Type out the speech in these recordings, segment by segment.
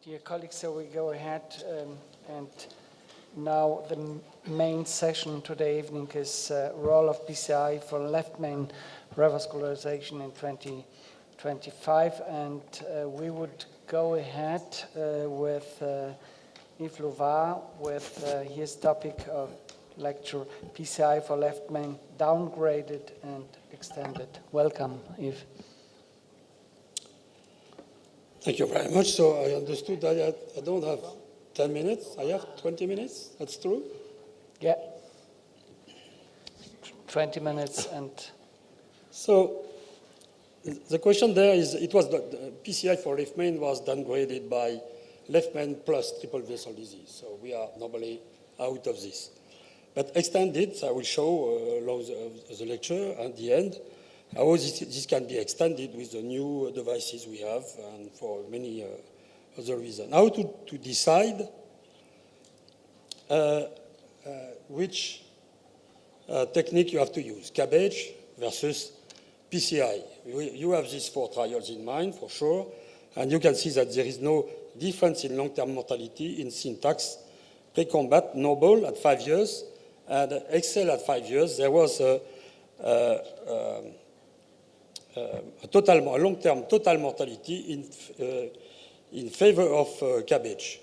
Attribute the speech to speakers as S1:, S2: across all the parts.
S1: Dear colleagues, so we go ahead and now the main session today evening is role of PCI for left main revascularization in 2025, and we would go ahead with Yves Louvard with his topic of lecture, PCI for left main downgraded and extended. Welcome, Yves.
S2: Thank you very much. So I understood that I don't have 10 minutes. I have 20 minutes. That's true?
S1: Yeah. 20 minutes and...
S2: So the question there is, it was the PCI for left main was downgraded by left main plus triple vessel disease. So we are normally out of this. But extended, I will show along the lecture at the end, how this can be extended with the new devices we have and for many other reasons. How to decide which technique you have to use, cabbage versus PCI. You have these 4 trials in mind, for sure, and you can see that there is no difference in long-term mortality in syntax, pre-combat, noble at 5 years, and excel at 5 years. There was a long-term total mortality in favor of cabbage.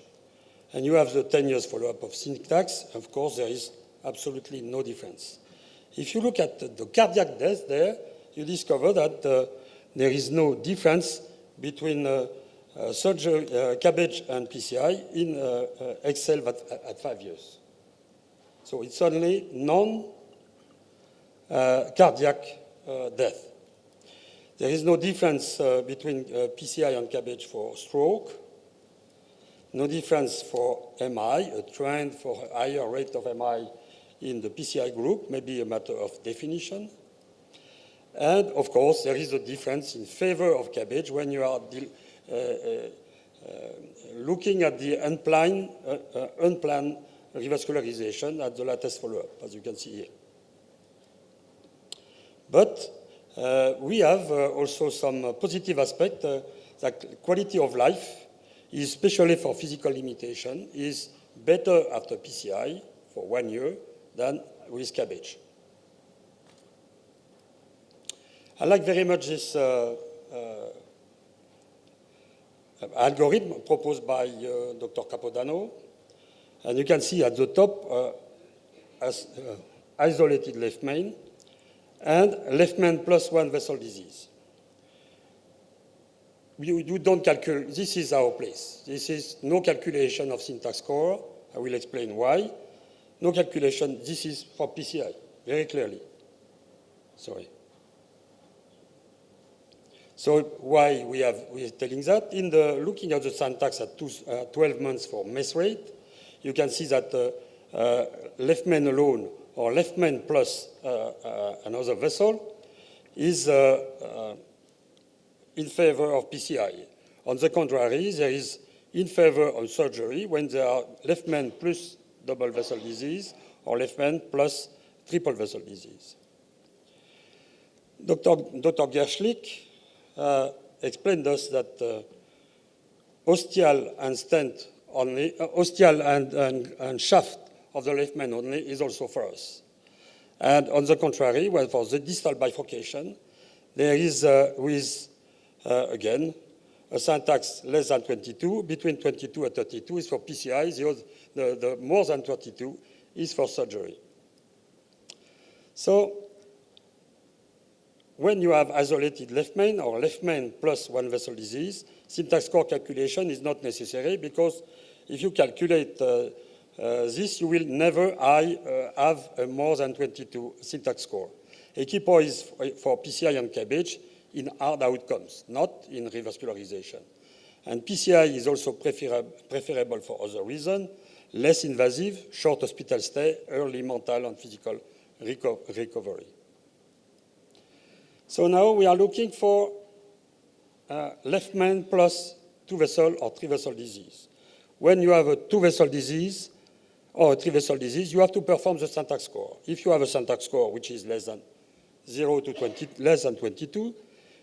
S2: And you have the 10 years follow-up of syntax. Of course, there is absolutely no difference. If you look at the cardiac death there, you discover that there is no difference between surgery, cabbage and PCI in Excel at 5 years. So it's only non-cardiac death. There is no difference between PCI and cabbage for stroke, no difference for MI, a trend for a higher rate of MI in the PCI group, maybe a matter of definition. And of course, there is a difference in favor of cabbage when you are looking at the unplanned revascularization at the latest follow-up, as you can see here. But we have also some positive aspect that quality of life, especially for physical limitation, is better after PCI for 1 year than with cabbage. I like very much this algorithm proposed by Dr. Capodano. And you can see at the top as isolated left main and left main plus 1 vessel disease. You don't calculate, this is our place. This is no calculation of syntax score. I will explain why. No calculation, this is for PCI, very clearly. Sorry. So why we are telling that? In the looking at the syntax at 12 months for mess rate, you can see that left main alone or left main plus another vessel is in favor of PCI. On the contrary, there is in favor of surgery when there are left main plus double vessel disease or left main plus triple vessel disease. Dr. Gerschlik explained us that ostial and stent only, ostial and shaft of the left main only is also for us. And on the contrary, well, for the distal bifurcation, there is again, a syntax less than 22, between 22 and 32 is for PCI, the more than 32 is for surgery. So when you have isolated left main or left main plus 1 vessel disease, syntax score calculation is not necessary because if you calculate this, you will never have a more than 22 syntax score. A key point is for PCI and cabbage in hard outcomes, not in revascularization. And PCI is also preferable for other reasons, less invasive, short hospital stay, early mental and physical recovery. So now we are looking for left main plus 2 vessel or 3 vessel disease. When you have a 2 vessel disease or a 3 vessel disease, you have to perform the syntax score. If you have a syntax score which is less than 0 to 20, less than 22,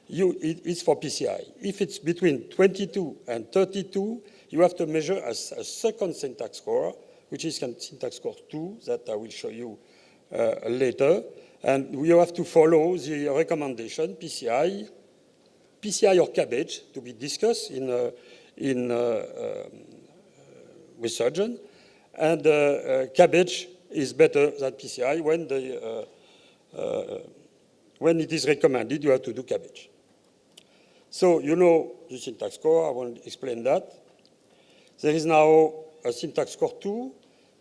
S2: it's for PCI. If it's between 22 and 32, you have to measure a second syntax score, which is syntax score 2, that I will show you later. And we have to follow the recommendation, PCI or cabbage, to be discussed with surgeon. And cabbage is better than PCI when it is recommended, you have to do cabbage. So you know the syntax score, I won't explain that. There is now a syntax score 2,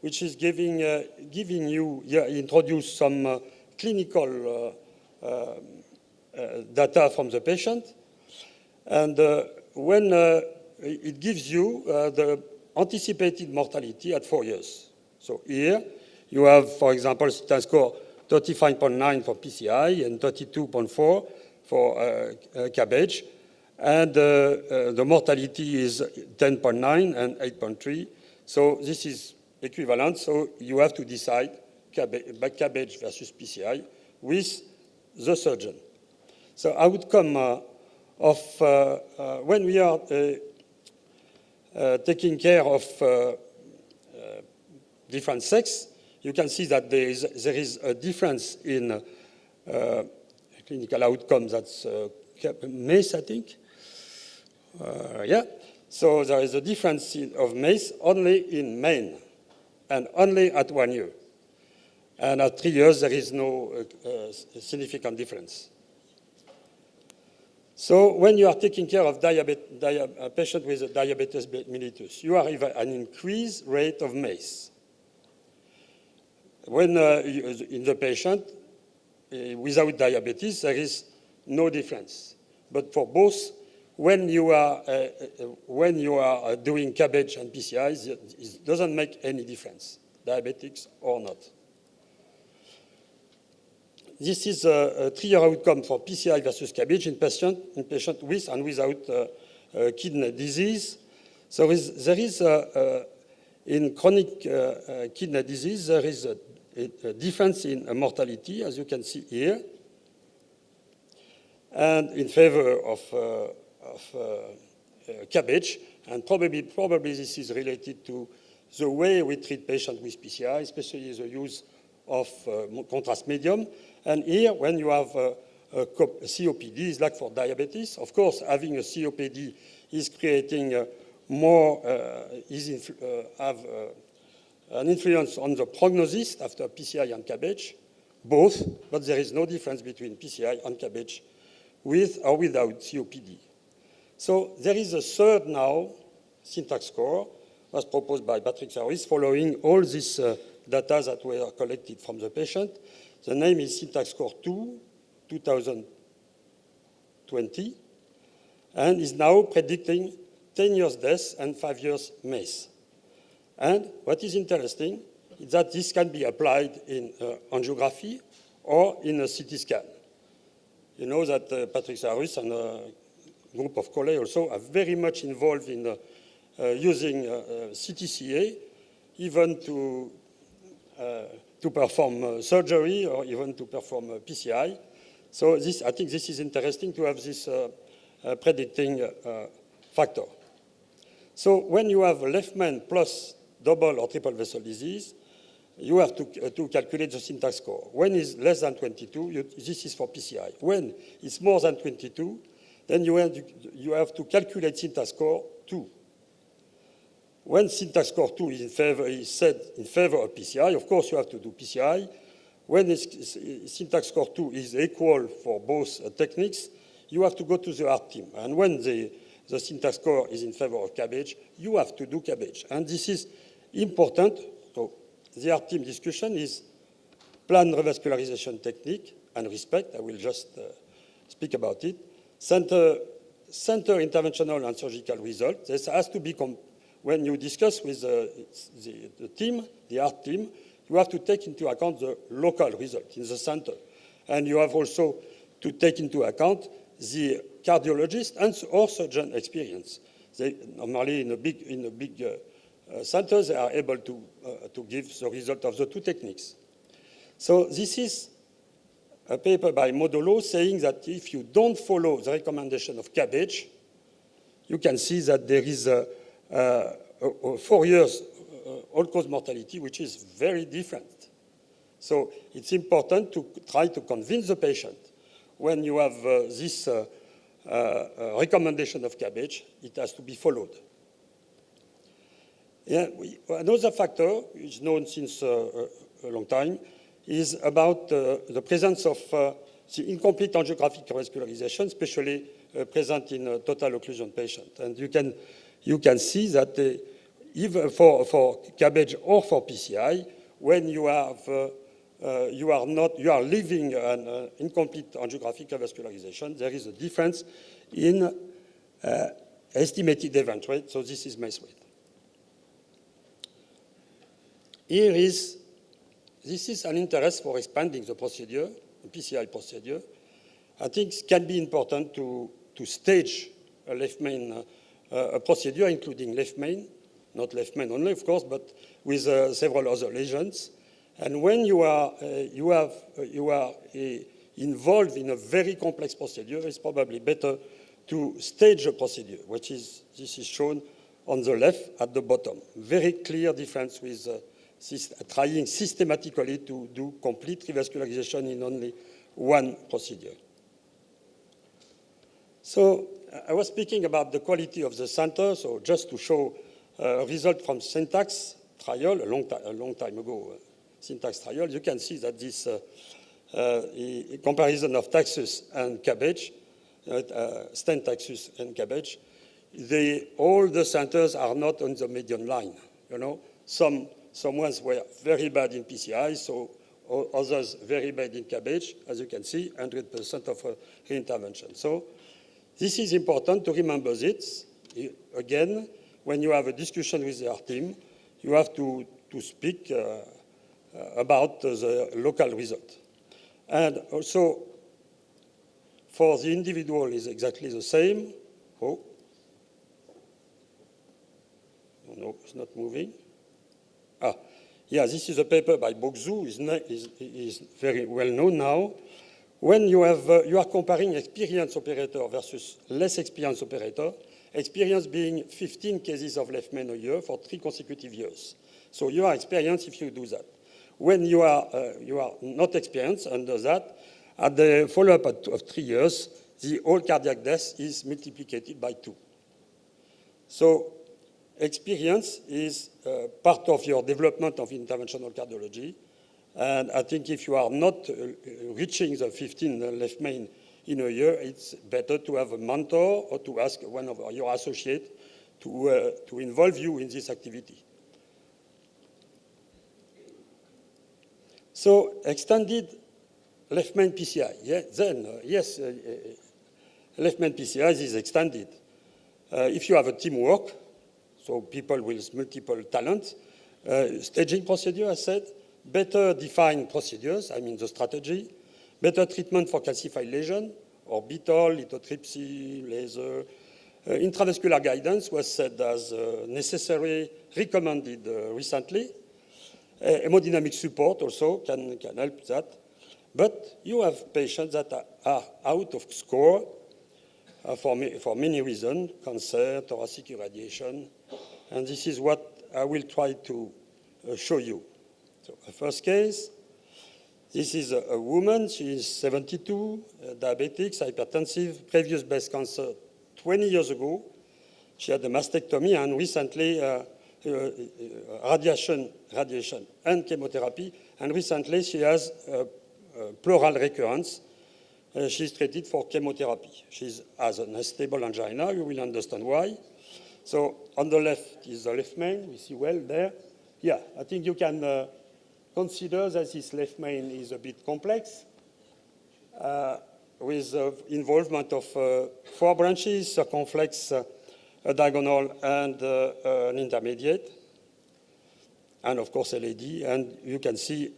S2: which is giving you, introduce some clinical data from the patient. And when it gives you the anticipated mortality at 4 years. So here you have, for example, syntax score 35.9 for PCI and 32.4 for cabbage. And the mortality is 10.9 and 8.3. So this is equivalent. So you have to decide cabbage versus PCI with the surgeon. So outcome of when we are taking care of different sex, you can see that there is a difference in clinical outcomes. That's MACE, I think. Yeah. So there is a difference of MACE only in men and only at 1 year. And at 3 years, there is no significant difference. So when you are taking care of a patient with a diabetes mellitus, you have an increased rate of MACE. When in the patient without diabetes, there is no difference. But for both, when you are doing cabbage and PCI, it doesn't make any difference, diabetics or not. This is a 3-year outcome for PCI versus cabbage in patient with and without kidney disease. So there is in chronic kidney disease, there is a difference in mortality, as you can see here, and in favor of cabbage. And probably this is related to the way we treat patients with PCI, especially the use of contrast medium. And here, when you have COPD, it's like for diabetes. Of course, having a COPD is creating more, have an influence on the prognosis after PCI and cabbage, both, but there is no difference between PCI and cabbage with or without COPD. So there is a third now syntax score, was proposed by Patrick Saris, following all this data that were collected from the patient. The name is syntax score 2, 2020, and is now predicting 10 years death and 5 years MACE. And what is interesting is that this can be applied in angiography or in a CT scan. You know that Patrick Saris and a group of colleagues also are very much involved in using CTCA, even to perform surgery or even to perform PCI. So I think this is interesting to have this predicting factor. So when you have left main plus double or triple vessel disease, you have to calculate the syntax score. When it's less than 22, this is for PCI. When it's more than 22, then you have to calculate syntax score 2. When syntax score 2 is set in favor of PCI, of course you have to do PCI. When syntax score 2 is equal for both techniques, you have to go to the art team. And when the syntax score is in favor of cabbage, you have to do cabbage. And this is important. So the art team discussion is planned revascularization technique and respect. I will just speak about it. Center interventional and surgical result. This has to be, when you discuss with the team, the art team, you have to take into account the local result in the center. And you have also to take into account the cardiologist and or surgeon experience. They normally in a big center, they are able to give the result of the two techniques. So this is a paper by Modolo saying that if you don't follow the recommendation of Cabbage, you can see that there is a 4 years all-cause mortality, which is very different. So it's important to try to convince the patient when you have this recommendation of Cabbage, it has to be followed. Yeah, another factor, which is known since a long time, is about the presence of the incomplete angiographic revascularization, especially present in a total occlusion patient. And you can see that even for Cabbage or for PCI, when you are leaving an incomplete angiographic revascularization, there is a difference in estimated event rate. So this is MACE rate. This is an interest for expanding the procedure, the PCI procedure. I think it can be important to stage a left main procedure, including left main, not left main only, of course, but with several other lesions. And when you are involved in a very complex procedure, it's probably better to stage a procedure, this is shown on the left at the bottom. Very clear difference with trying systematically to do complete revascularization in only one procedure. So I was speaking about the quality of the center, so just to show a result from Syntax trial, a long time ago, Syntax trial, you can see that this comparison of Taxus and Cabbage, stent Taxus and Cabbage, all the centers are not on the median line. You know, some ones were very bad in PCI, so others very bad in Cabbage. As you can see, 100% of reintervention. So this is important to remember this. Again, when you have a discussion with your team, you have to speak about the local result. And also, for the individual is exactly the same. Oh. No, it's not moving. Yeah, this is a paper by Bokzu, is very well known now. When you are comparing experienced operator versus less experienced operator, experience being 15 cases of left main a year for 3 consecutive years. So you are experienced if you do that. When you are not experienced under that, at the follow-up of 3 years, the all cardiac death is multiplied by 2. So experience is part of your development of interventional cardiology. And I think if you are not reaching the 15 left main in a year, it's better to have a mentor or to ask one of your associates to involve you in this activity. So extended left main PCI. Yeah, then, yes, left main PCI is extended. If you have a teamwork, so people with multiple talents, staging procedure, I said, better defined procedures, I mean the strategy, better treatment for calcified lesion, orbital, lithotripsy, laser. Intravascular guidance was said as necessary, recommended recently. Hemodynamic support also can help that. But you have patients that are out of score for many reasons, cancer, thoracic irradiation, and this is what I will try to show you. So the first case, this is a woman, she is 72, diabetic, hypertensive, previous breast cancer 20 years ago. She had a mastectomy and recently radiation and chemotherapy, and recently she has pleural recurrence. She's treated for chemotherapy. She has an unstable angina. You will understand why. So on the left is the left main. We see well there. Yeah, I think you can consider that this left main is a bit complex with involvement of 4 branches, circumflex, a diagonal, and an intermediate, and of course LAD. And you can see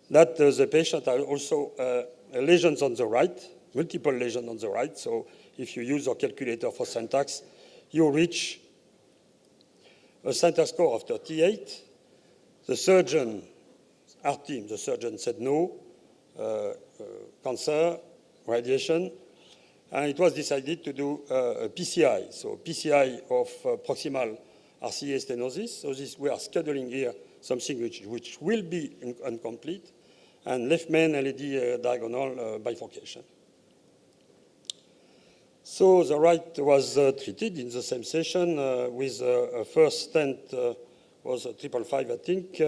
S2: that the patient has also lesions on the right, multiple lesions on the right. So if you use your calculator for syntax, you reach a center score of 38. The surgeon, our team, the surgeon said no. cancer, radiation, and it was decided to do a PCI, so PCI of proximal RCA stenosis. So this, we are scheduling here something which will be incomplete, and left main LED diagonal bifurcation. So the right was treated in the same session with a first stent was a 555, I think,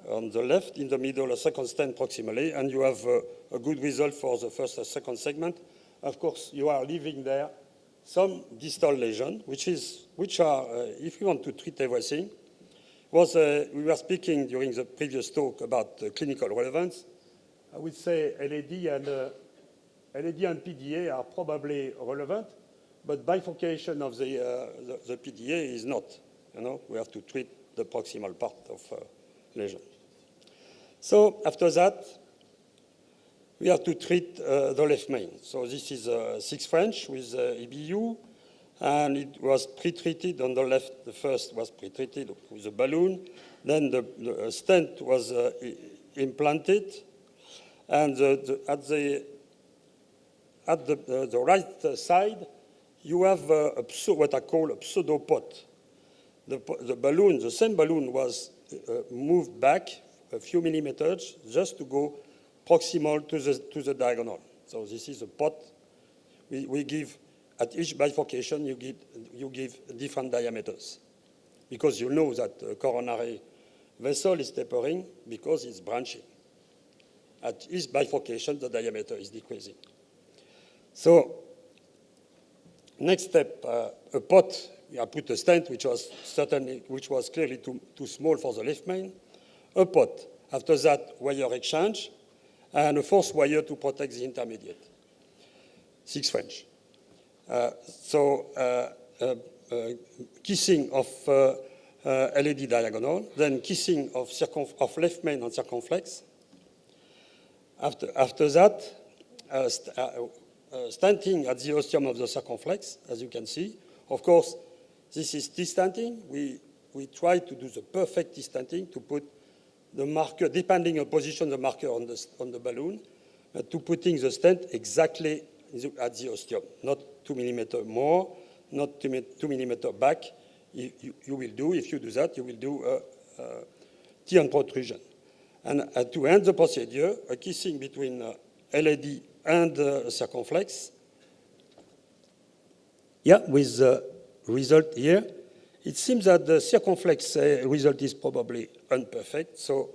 S2: on the left, in the middle, a second stent proximally, and you have a good result for the first and second segment. Of course, you are leaving there some distal lesion, which are, if you want to treat everything, we were speaking during the previous talk about clinical relevance. I would say LED and PDA are probably relevant, but bifurcation of the PDA is not. You know, we have to treat the proximal part of lesion. So after that, we have to treat the left main. So this is 6 French with EBU, and it was pre-treated on the left. The first was pre-treated with a balloon. Then the stent was implanted, and at the right side, you have what I call a pseudopot. The balloon, the same balloon, was moved back a few millimeters just to go proximal to the diagonal. So this is a pot. We give, at each bifurcation, you give different diameters, because you know that the coronary vessel is tapering because it's branching. At each bifurcation, the diameter is decreasing. So next step, a pot. I put a stent which was clearly too small for the left main. A pot. After that, wire exchange, and a fourth wire to protect the intermediate. 6 French. Kissing of LED diagonal, then kissing of left main and circumflex. After that, stenting at the ostium of the circumflex, as you can see. Of course, this is T-stenting. We try to do the perfect T-stenting to put the marker, depending on position, the marker on the balloon, to putting the stent exactly at the ostium, not 2 millimeter more, not 2 millimeter back. You will do, if you do that, you will do a T-end protrusion. And to end the procedure, a kissing between LED and circumflex. Yeah, with the result here. It seems that the circumflex result is probably imperfect, so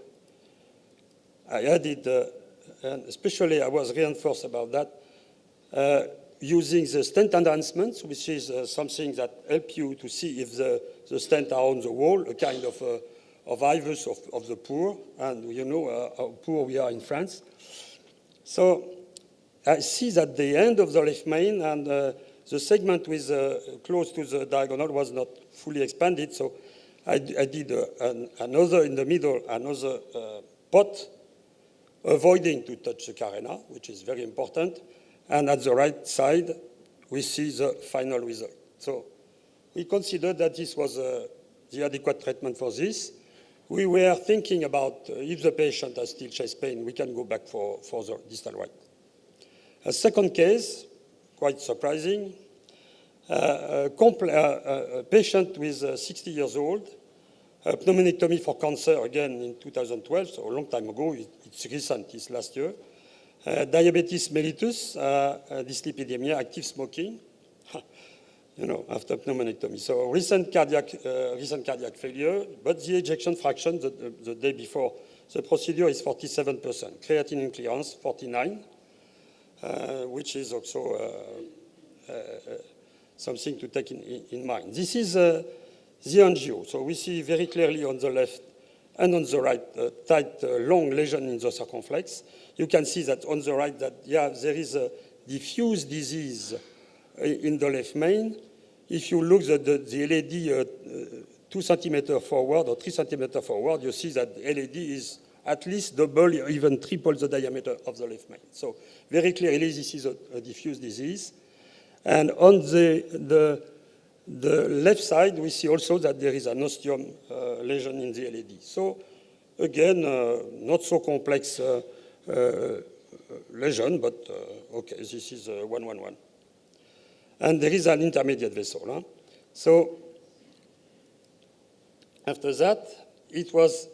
S2: I added, and especially I was reinforced about that, using the stent enhancements, which is something that helps you to see if the stents are on the wall, a kind of IVUS of the poor, and you know how poor we are in France. So I see that the end of the left main and the segment with close to the diagonal was not fully expanded, so I did another in the middle, another pot, avoiding to touch the carena, which is very important. And at the right side, we see the final result. So we considered that this was the adequate treatment for this. We were thinking about if the patient has still chest pain, we can go back for the distal right. A second case, quite surprising, a patient with 60 years old, pneumonectomy for cancer again in 2012, so a long time ago. It's recent, it's last year. Diabetes mellitus, dyslipidemia, active smoking, you know, after pneumonectomy. So recent cardiac failure, but the ejection fraction the day before the procedure is 47%. Creatinine clearance, 49, which is also something to take in mind. This is the angio. So we see very clearly on the left and on the right tight, long lesion in the circumflex. You can see that on the right that, yeah, there is a diffuse disease in the left main. If you look at the LED 2 centimeters forward or 3 centimeters forward, you see that the LED is at least double or even triple the diameter of the left main. So very clearly this is a diffuse disease. And on the left side, we see also that there is an ostium lesion in the LED. So again, not so complex lesion, but okay, this is 111. And there is an intermediate vessel. Huh? So after that, it was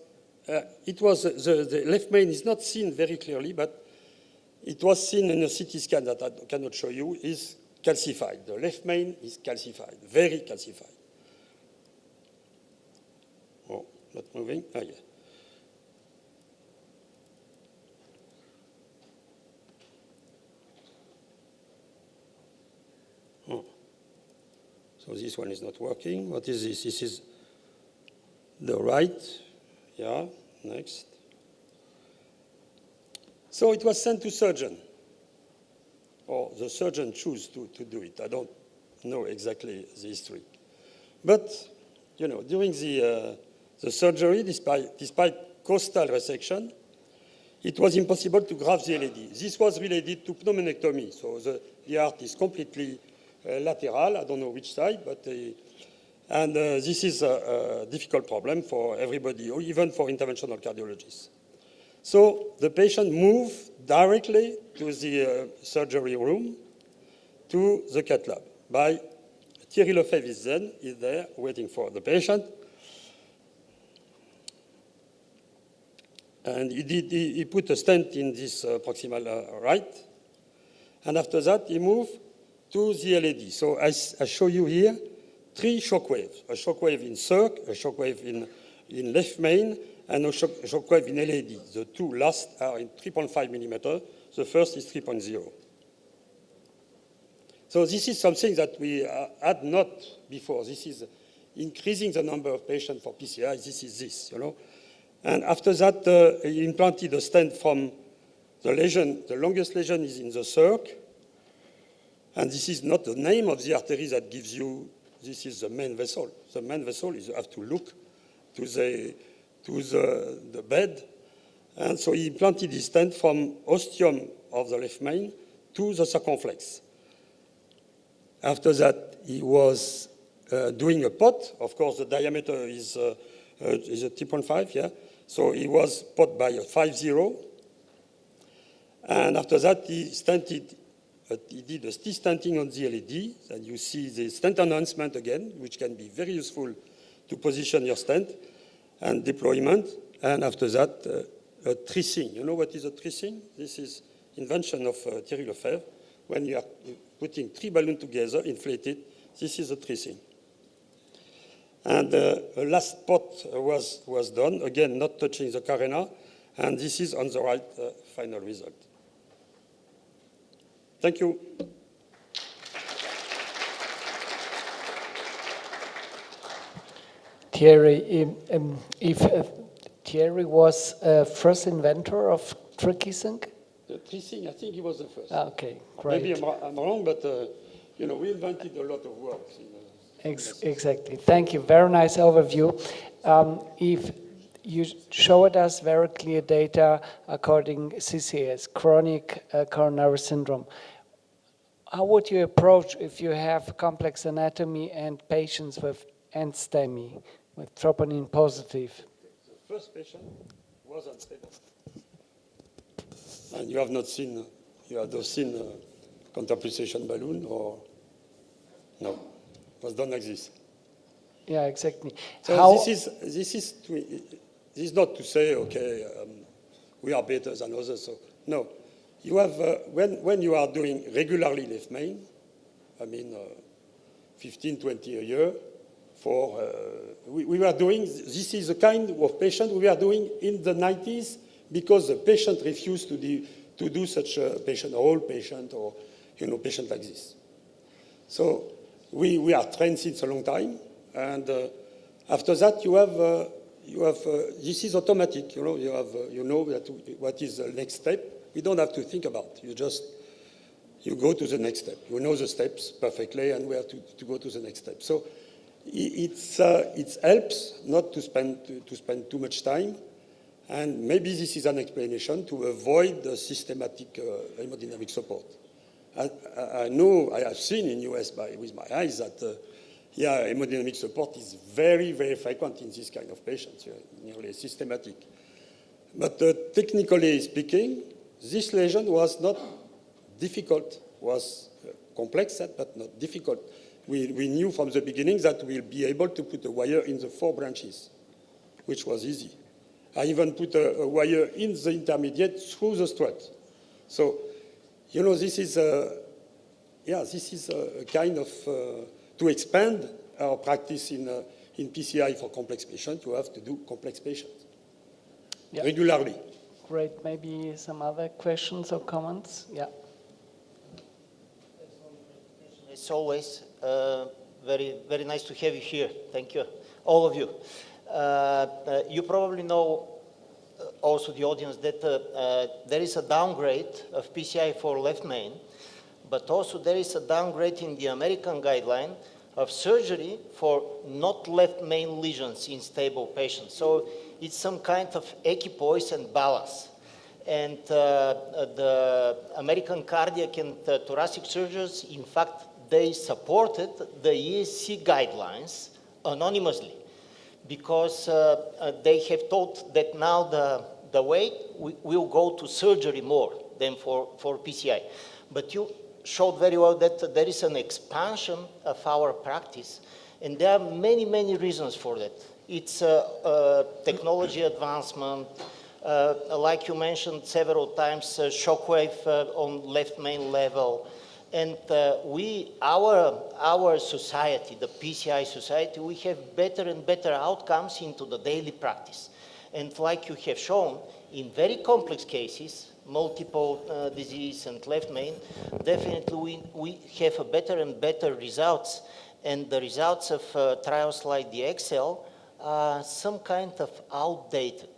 S2: the left main is not seen very clearly, but it was seen in a CT scan that I cannot show you, is calcified. The left main is calcified, very calcified. Oh, not moving. Oh, yeah. Oh. So this one is not working. What is this? This is the right. Yeah, next. So it was sent to surgeon, or the surgeon chose to do it. I don't know exactly the history. But, you know, during the surgery, despite costal resection, it was impossible to graft the LAD. This was related to pneumonectomy. So the heart is completely lateral. I don't know which side, but this is a difficult problem for everybody, or even for interventional cardiologists. So the patient moved directly to the surgery room, to the cath lab. Thierry Lefebvre is there waiting for the patient. And he put a stent in this proximal right. And after that, he moved to the LAD. So I show you here 3 shock waves. A shock wave in circ, a shock wave in left main, and a shock wave in LAD. The 2 last are in 3.5 millimeter. The first is 3.0. So this is something that we had not before. This is increasing the number of patients for PCI. This is this, you know. And after that, he implanted a stent from the lesion. The longest lesion is in the circ. And this is not the name of the artery that gives you, this is the main vessel. The main vessel is you have to look to the bed. And so he implanted his stent from ostium of the left main to the circumflex. After that, he was doing a pot. Of course, the diameter is a 3.5, yeah? So he was pot by a 5.0. And after that, he stented. He did a stenting on the LAD, and you see the stent enhancement again, which can be very useful to position your stent, and deployment. And after that, a tracing. You know what is a tracing? This is invention of Thierry Lefebvre. When you are putting 3 balloons together, inflated, this is a tracing. And the last pot was done, again, not touching the carena, and this is on the right final result. Thank you.
S1: Thierry, if Thierry was first inventor of tracing?
S2: The tracing, I think he was the first.
S1: Okay, great.
S2: Maybe I'm wrong, but you know, we invented a lot of works.
S1: Exactly. Thank you. Very nice overview. If you showed us very clear data according CCS, chronic coronary syndrome. How would you approach if you have complex anatomy and patients with NSTEMI, with troponin positive?
S2: The first patient was unstable. And you have not seen counterpulsation balloon, or no? It was done like this.
S1: Yeah, exactly.
S2: So this is not to say, okay, we are better than others. So no, you have when you are doing regularly left main, I mean 15, 20 a year. We were doing, this is the kind of patient we were doing in the 90s because the patient refused to do such a patient, a whole patient, or patient like this. So we are trained since a long time, and after that you have this is automatic. You know what is the next step. We don't have to think about. You go to the next step. You know the steps perfectly, and we have to go to the next step. So it helps not to spend too much time, and maybe this is an explanation to avoid the systematic hemodynamic support. I know, I have seen in US with my eyes that hemodynamic support is very, very frequent in this kind of patients, nearly systematic. But technically speaking, this lesion was not difficult, was complex, but not difficult. We knew from the beginning that we'll be able to put a wire in the 4 branches, which was easy. I even put a wire in the intermediate through the strut. So, you know, this is a kind of, to expand our practice in PCI for complex patients, you have to do complex patients regularly.
S1: Great. Maybe some other questions or comments? Yeah.
S3: It's always very, very nice to have you here. Thank you, all of you. You probably know, also the audience, that there is a downgrade of PCI for left main, but also there is a downgrade in the American guideline of surgery for not left main lesions in stable patients. So it's some kind of equipoise and balance. And the American cardiac and thoracic surgeons, in fact, they supported the ESC guidelines anonymously, because they have thought that now the way will go to surgery more than for PCI. But you showed very well that there is an expansion of our practice, and there are many, many reasons for that. It's technology advancement, like you mentioned several times, shockwave on left main level. And our society, the PCI society, we have better and better outcomes into the daily practice. And like you have shown, in very complex cases, multiple disease and left main, definitely we have a better and better results. And the results of trials like the Excel are some kind of outdated.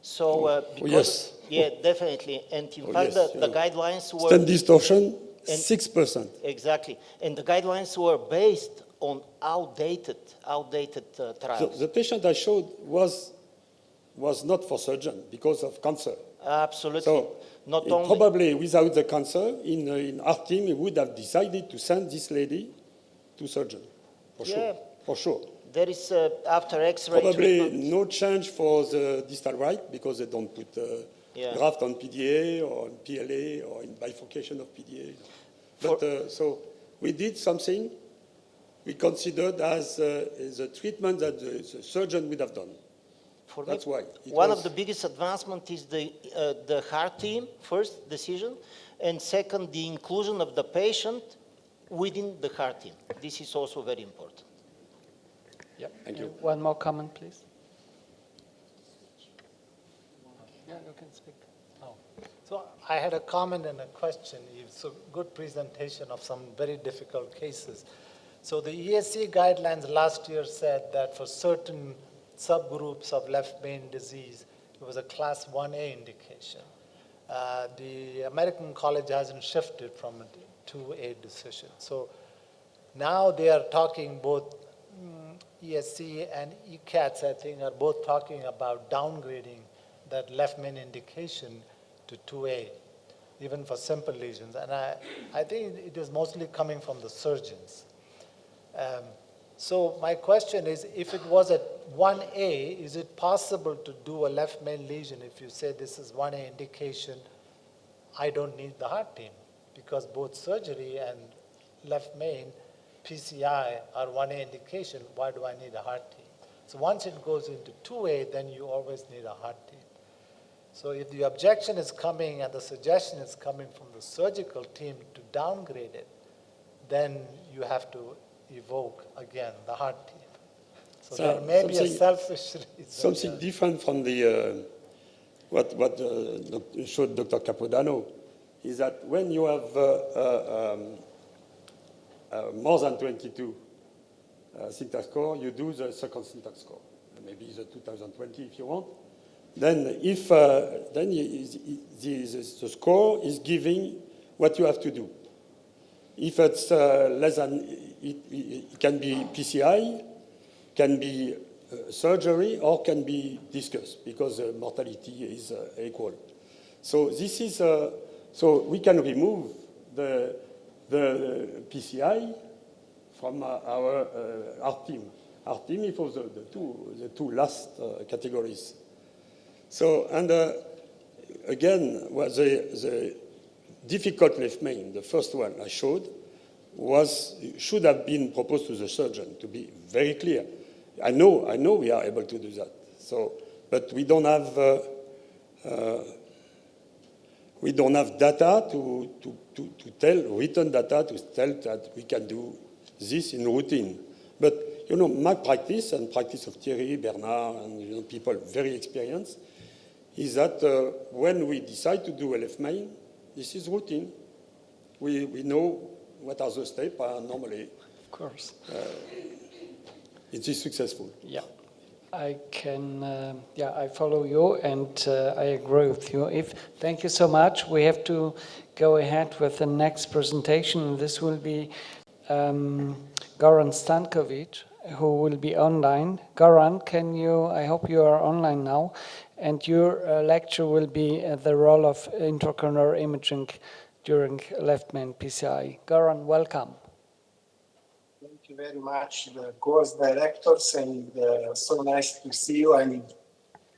S3: So, because, yeah, definitely. And in fact, the guidelines were...
S2: Stent distortion, 6%.
S3: Exactly. And the guidelines were based on outdated trials.
S2: So the patient I showed was not for surgeon because of cancer.
S3: Absolutely.
S2: So
S3: not only...
S2: probably without the cancer, in our team, we would have decided to send this lady to surgeon, for sure.
S3: There is, after X-ray
S2: probably
S3: treatment,
S2: no change for the distal right, because they don't put graft on PDA or on PLA or in bifurcation of PDA. But so we did something we considered as the treatment that the surgeon would have done.
S3: For
S2: That's why.
S3: One of the biggest advancements is the heart team, first decision, and second, the inclusion of the patient within the heart team. This is also very important.
S1: Yeah.
S2: Thank you.
S1: One more comment, please. Yeah, you can speak.
S4: Oh. So I had a comment and a question. It's a good presentation of some very difficult cases. So the ESC guidelines last year said that for certain subgroups of left main disease, it was a class 1A indication. The American College hasn't shifted from a 2A decision. So now they are talking both ESC and ECATS, I think, are both talking about downgrading that left main indication to 2A, even for simple lesions. And I think it is mostly coming from the surgeons. So my question is, if it was at 1A, is it possible to do a left main lesion if you say this is 1A indication, I don't need the heart team, because both surgery and left main PCI are 1A indication, why do I need a heart team? So once it goes into 2A, then you always need a heart team. So if the objection is coming and the suggestion is coming from the surgical team to downgrade it, then you have to evoke again the heart team. So there may be a selfish reason.
S2: Something different from the what showed Dr. Capodano is that when you have more than 22 syntax score, you do the second syntax score, maybe the 2020 if you want. Then if the score is giving what you have to do. If it's less than, it can be PCI, can be surgery, or can be discussed because mortality is equal. So this is so we can remove the PCI from our team. Our team is for the two last categories. So and again, the difficult left main, the first one I showed, should have been proposed to the surgeon, to be very clear. I know we are able to do that. So, but we don't have data to tell, written data to tell that we can do this in routine. But you know, my practice and practice of Thierry, Bernard, and people very experienced, is that when we decide to do a left main, this is routine. We know what are the steps, normally.
S1: Of course.
S2: It is successful.
S1: Yeah. I can, I follow you, and I agree with you. Thank you so much. We have to go ahead with the next presentation. This will be Goran Stankovic, who will be online. Goran, I hope you are online now, and your lecture will be the role of intracoronary imaging during left main PCI. Goran, welcome.
S5: Thank you very much, the course directors, and so nice to see you. I'm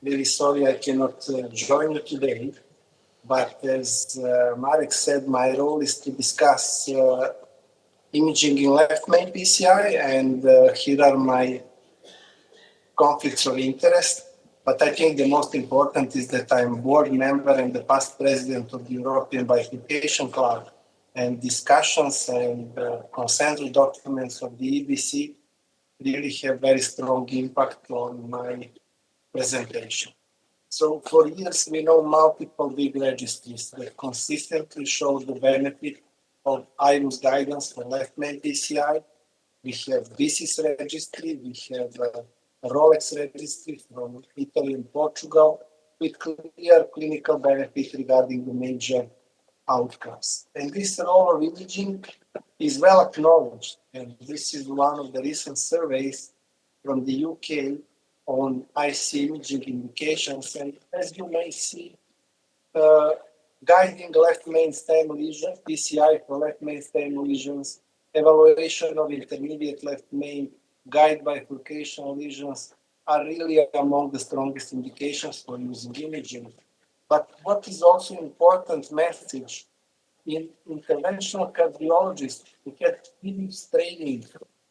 S5: very sorry I cannot join you today, but as Marek said, my role is to discuss imaging in left main PCI, and here are my conflicts of interest. But I think the most important is that I'm board member and the past president of the European Bifurcation Club, and discussions and consensus documents of the EBC really have very strong impact on my presentation. So for years, we know multiple big registries that consistently show the benefit of IRUS guidance for left main PCI. We have BISIS registry, we have Rolex registry from Italy and Portugal, with clear clinical benefit regarding the major outcomes. And this role of imaging is well acknowledged, and this is one of the recent surveys from the UK on IC imaging indications. And as you may see, guiding left main stem lesion, PCI for left main stem lesions, evaluation of intermediate left main guide bifurcation lesions are really among the strongest indications for using imaging. But what is also important message, in interventional cardiologists who get previous training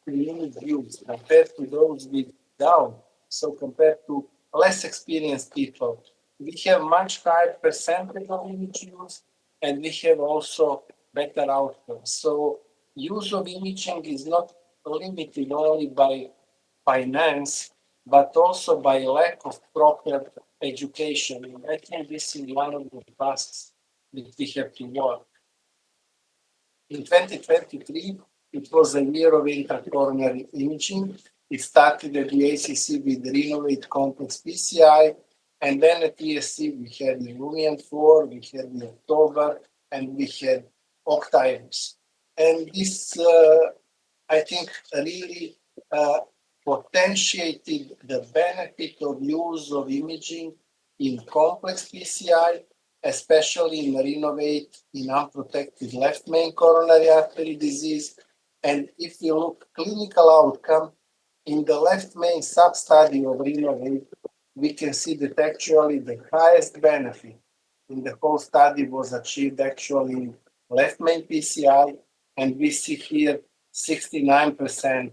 S5: in image use compared to those without, so compared to less experienced people, we have much higher percentage of image use, and we have also better outcomes. So use of imaging is not limited only by finance, but also by lack of proper education. And I think this is one of the tasks that we have to work. In 2023, it was a year of intracoronary imaging. It started at the ACC with Renovate Complex PCI, and then at ESC we had the Union 4, we had the October, and we had Octavius. And this, I think, really potentiated the benefit of use of imaging in complex PCI, especially in Renovate in unprotected left main coronary artery disease. And if you look clinical outcome, in the left main sub-study of Renovate, we can see that actually the highest benefit in the whole study was achieved actually in left main PCI, and we see here 69%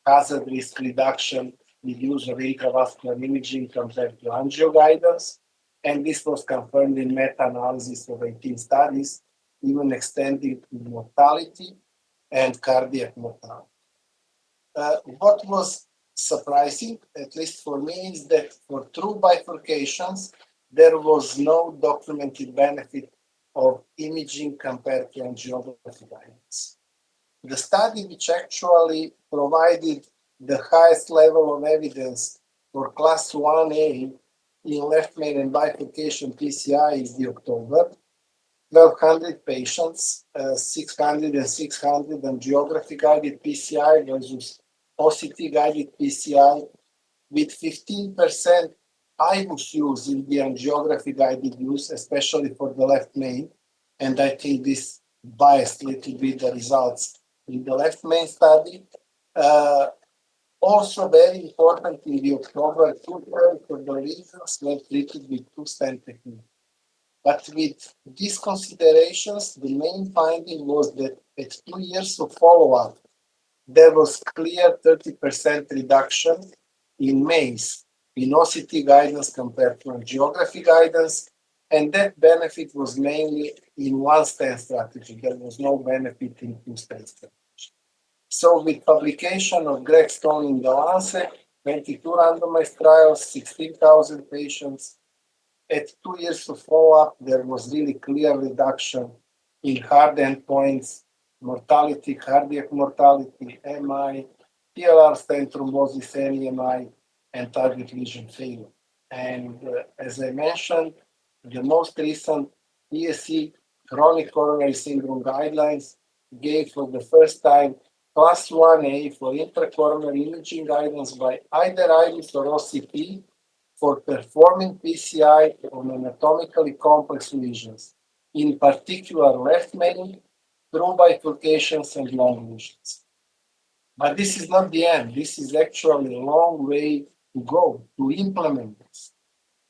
S5: hazard risk reduction with use of intravascular imaging compared to angio guidance. And this was confirmed in meta-analysis of 18 studies, even extending to mortality and cardiac mortality. What was surprising, at least for me, is that for true bifurcations, there was no documented benefit of imaging compared to angiography guidance. The study which actually provided the highest level of evidence for class 1A in left main and bifurcation PCI is the October. 1,200 patients, 600 and 600 angiography guided PCI versus OCT guided PCI, with 15% IVUS use in the angiography guided use, especially for the left main. And I think this biased a little bit the results in the left main study. Also very important in the October, 2/3 of the lesions were treated with two-stent technique. But with these considerations, the main finding was that at 2 years of follow-up, there was clear 30% reduction in MACE, in OCT guidance compared to geography guidance, and that benefit was mainly in one stent strategy. There was no benefit in two stent strategy. So with publication of Greg Stone in the Lancet, 22 randomized trials, 16,000 patients, at 2 years of follow-up, there was really clear reduction in hard endpoints, mortality, cardiac mortality, MI, TLR stent thrombosis, NEMI, and target lesion failure. And as I mentioned, the most recent ESC chronic coronary syndrome guidelines gave for the first time Class 1A for intracoronary imaging guidance by either IRIS or OCT for performing PCI on anatomically complex lesions, in particular left main, through bifurcations and long lesions. But this is not the end. This is actually a long way to go to implement this.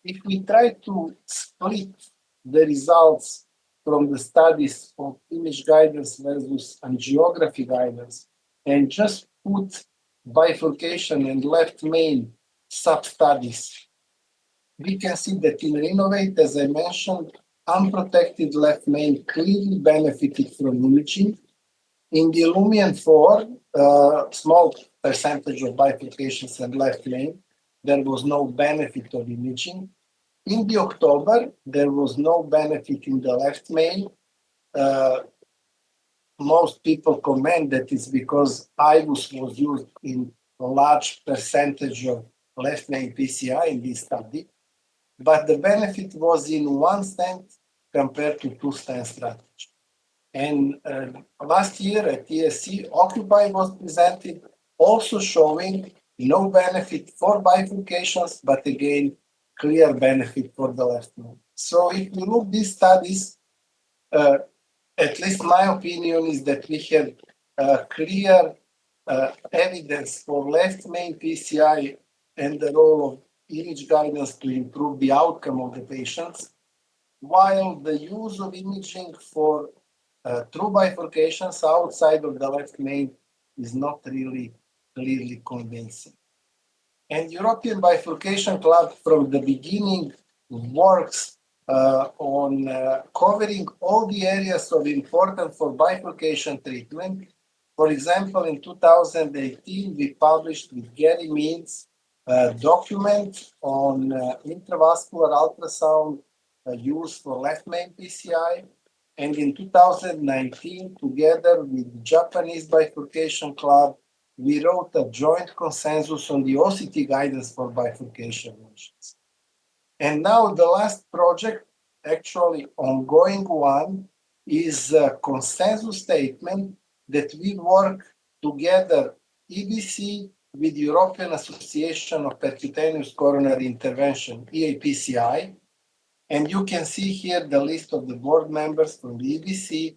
S5: If we try to split the results from the studies of image guidance versus angiography guidance and just put bifurcation and left main sub-studies, we can see that in Renovate, as I mentioned, unprotected left main clearly benefited from imaging. In the Illumian 4, small percentage of bifurcations and left main, there was no benefit of imaging. In the October, there was no benefit in the left main. Most people comment that it's because IVUS was used in a large percentage of left main PCI in this study, but the benefit was in one stent compared to two stent strategy. And last year at ESC, Occupy was presented, also showing no benefit for bifurcations, but again, clear benefit for the left main. So if we look these studies, at least my opinion is that we have clear evidence for left main PCI and the role of image guidance to improve the outcome of the patients, while the use of imaging for true bifurcations outside of the left main is not really clearly convincing. And European Bifurcation Club from the beginning works on covering all the areas of importance for bifurcation treatment. For example, in 2018, we published with Gary Means a document on intravascular ultrasound used for left main PCI. And in 2019, together with Japanese Bifurcation Club, we wrote a joint consensus on the OCT guidance for bifurcation lesions. And now the last project, actually ongoing one, is a consensus statement that we work together, EBC, with European Association of Percutaneous Coronary Intervention, EAPCI. And you can see here the list of the board members from the EBC,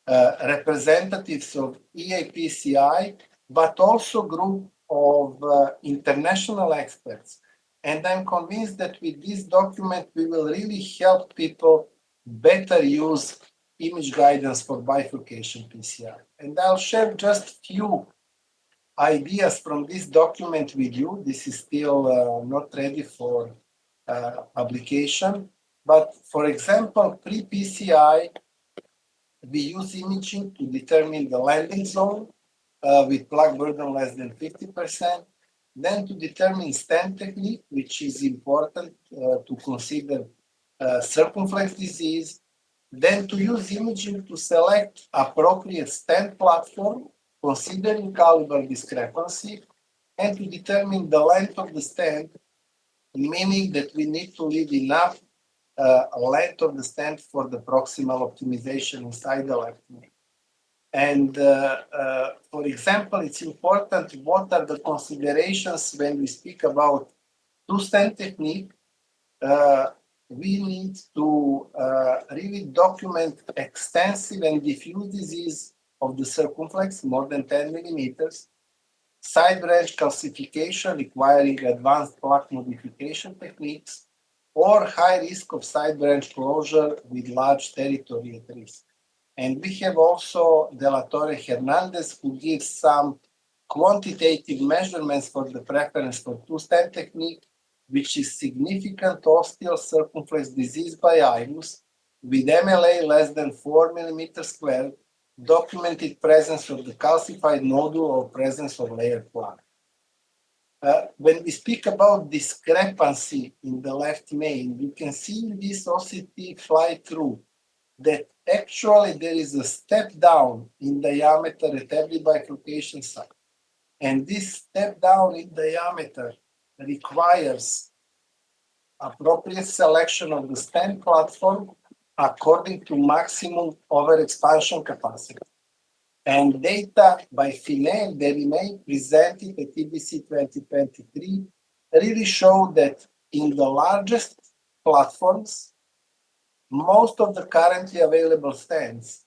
S5: representatives of EAPCI, but also group of international experts. And I'm convinced that with this document, we will really help people better use image guidance for bifurcation PCI. And I'll share just few ideas from this document with you. This is still not ready for publication. But for example, pre-PCI, we use imaging to determine the landing zone with plaque burden less than 50%. Then to determine stent technique, which is important to consider circumflex disease. Then to use imaging to select appropriate stent platform, considering caliber discrepancy, and to determine the length of the stent, meaning that we need to leave enough length of the stent for the proximal optimization inside the left main. And for example, it's important what are the considerations when we speak about two-stent technique. We need to really document extensive and diffuse disease of the circumflex, more than 10 millimeters, side branch calcification requiring advanced plaque modification techniques, or high risk of side branch closure with large territory at risk. And we have also De La Torre Hernandez, who gives some quantitative measurements for the preference for two-stent technique, which is significant ostial circumflex disease by IVUS with MLA less than 4 millimeters squared, documented presence of the calcified nodule or presence of layered plaque. When we speak about discrepancy in the left main, you can see in this OCT fly through that actually there is a step down in diameter at every bifurcation site. And this step down in diameter requires appropriate selection of the stent platform according to maximum overexpansion capacity. And data by Finet and Derimay presented at TBC 2023 really show that in the largest platforms, most of the currently available stents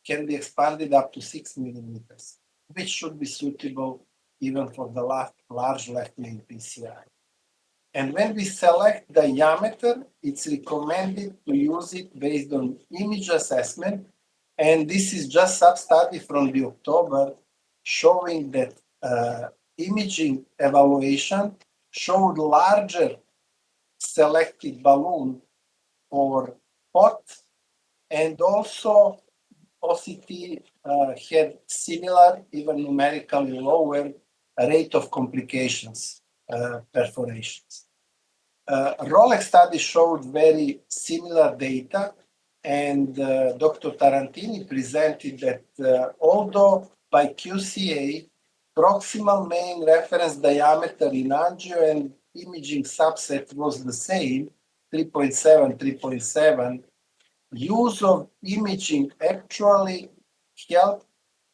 S5: can be expanded up to 6 millimeters, which should be suitable even for the large left main PCI. And when we select diameter, it's recommended to use it based on image assessment. And this is just sub-study from the October showing that imaging evaluation showed larger selected balloon for pot, and also OCT had similar, even numerically lower rate of complications, perforations. Rolex study showed very similar data, and Dr. Tarantini presented that although by QCA, proximal main reference diameter in angio and imaging subset was the same, 3.7, 3.7, use of imaging actually helped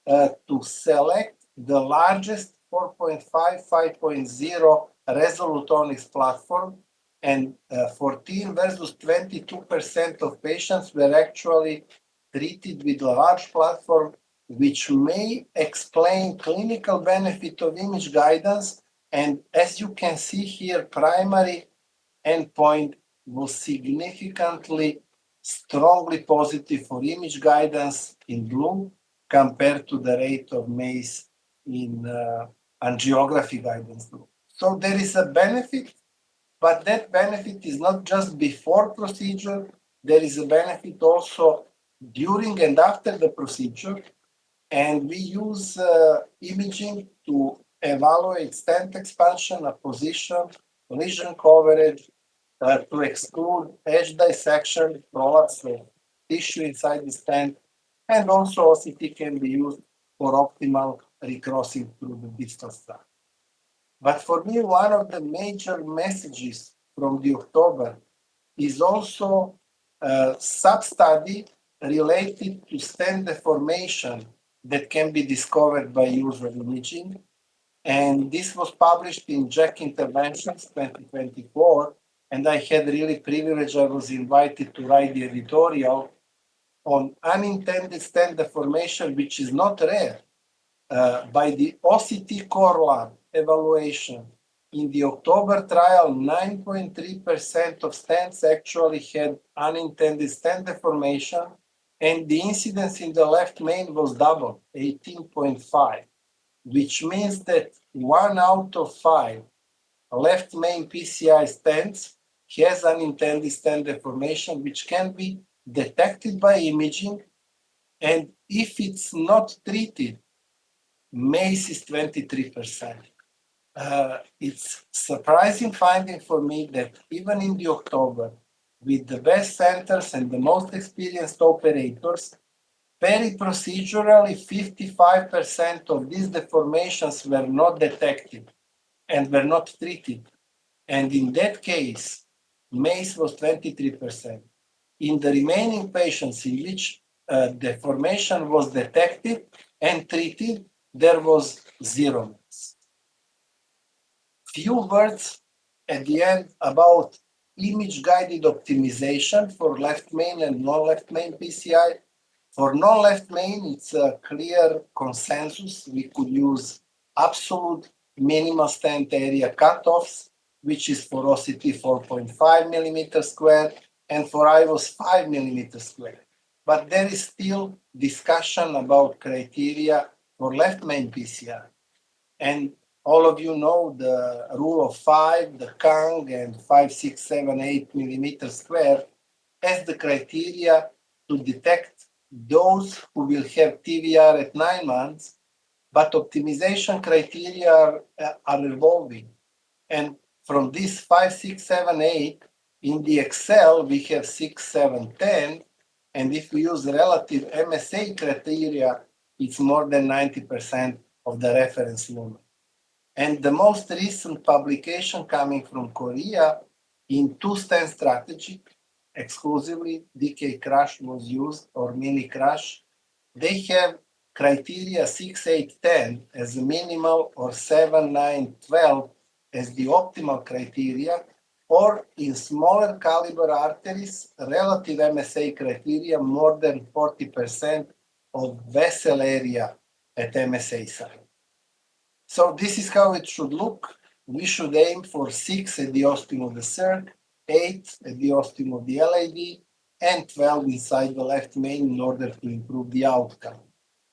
S5: to select the largest 4.5, 5.0 Resolute Onyx platform, and 14 versus 22% of patients were actually treated with a large platform, which may explain clinical benefit of image guidance. And as you can see here, primary endpoint was significantly strongly positive for image guidance in blue compared to the rate of MACE in angiography guidance blue. So there is a benefit, but that benefit is not just before procedure, there is a benefit also during and after the procedure. And we use imaging to evaluate stent expansion, apposition, lesion coverage, to exclude edge dissection, prolapse of tissue inside the stent, and also OCT can be used for optimal recrossing through the distal structure. But for me, one of the major messages from the October is also a sub-study related to stent deformation that can be discovered by use of imaging. And this was published in JACC Interventions 2024. And I had really privilege, I was invited to write the editorial on unintended stent deformation, which is not rare. By the OCT core lab evaluation in the October trial, 9.3% of stents actually had unintended stent deformation, and the incidence in the left main was double, 18.5, which means that 1 out of 5 left main PCI stents has unintended stent deformation, which can be detected by imaging, and if it's not treated, MACE is 23%. It's surprising finding for me that even in the October, with the best centers and the most experienced operators, peri-procedurally 55% of these deformations were not detected and were not treated. And in that case, MACE was 23%. In the remaining patients in which deformation was detected and treated, there was 0 MACE. Few words at the end about image-guided optimization for left main and non-left main PCI. For non-left main, it's a clear consensus. We could use absolute minimal stent area cutoffs which is for OCT 4.5 millimeter square, and for IVOS 5 millimeter square. But there is still discussion about criteria for left main PCI. And all of you know the rule of 5, the Kang, and 5, 6, 7, 8 millimeter square as the criteria to detect those who will have TVR at 9 months, but optimization criteria are evolving. And from this 5, 6, 7, 8, in the Excel, we have 6, 7, 10. And if we use relative MSA criteria, it's more than 90% of the reference lumen. And the most recent publication coming from Korea in two-stent strategy, exclusively DK crush was used or mini crush. They have criteria 6, 8, 10 as a minimal or 7, 9, 12 as the optimal criteria, or in smaller caliber arteries, relative MSA criteria more than 40% of vessel area at MSA site. So this is how it should look. We should aim for 6 at the ostium of the circ, 8 at the ostium of the LAD, and 12 inside the left main in order to improve the outcome.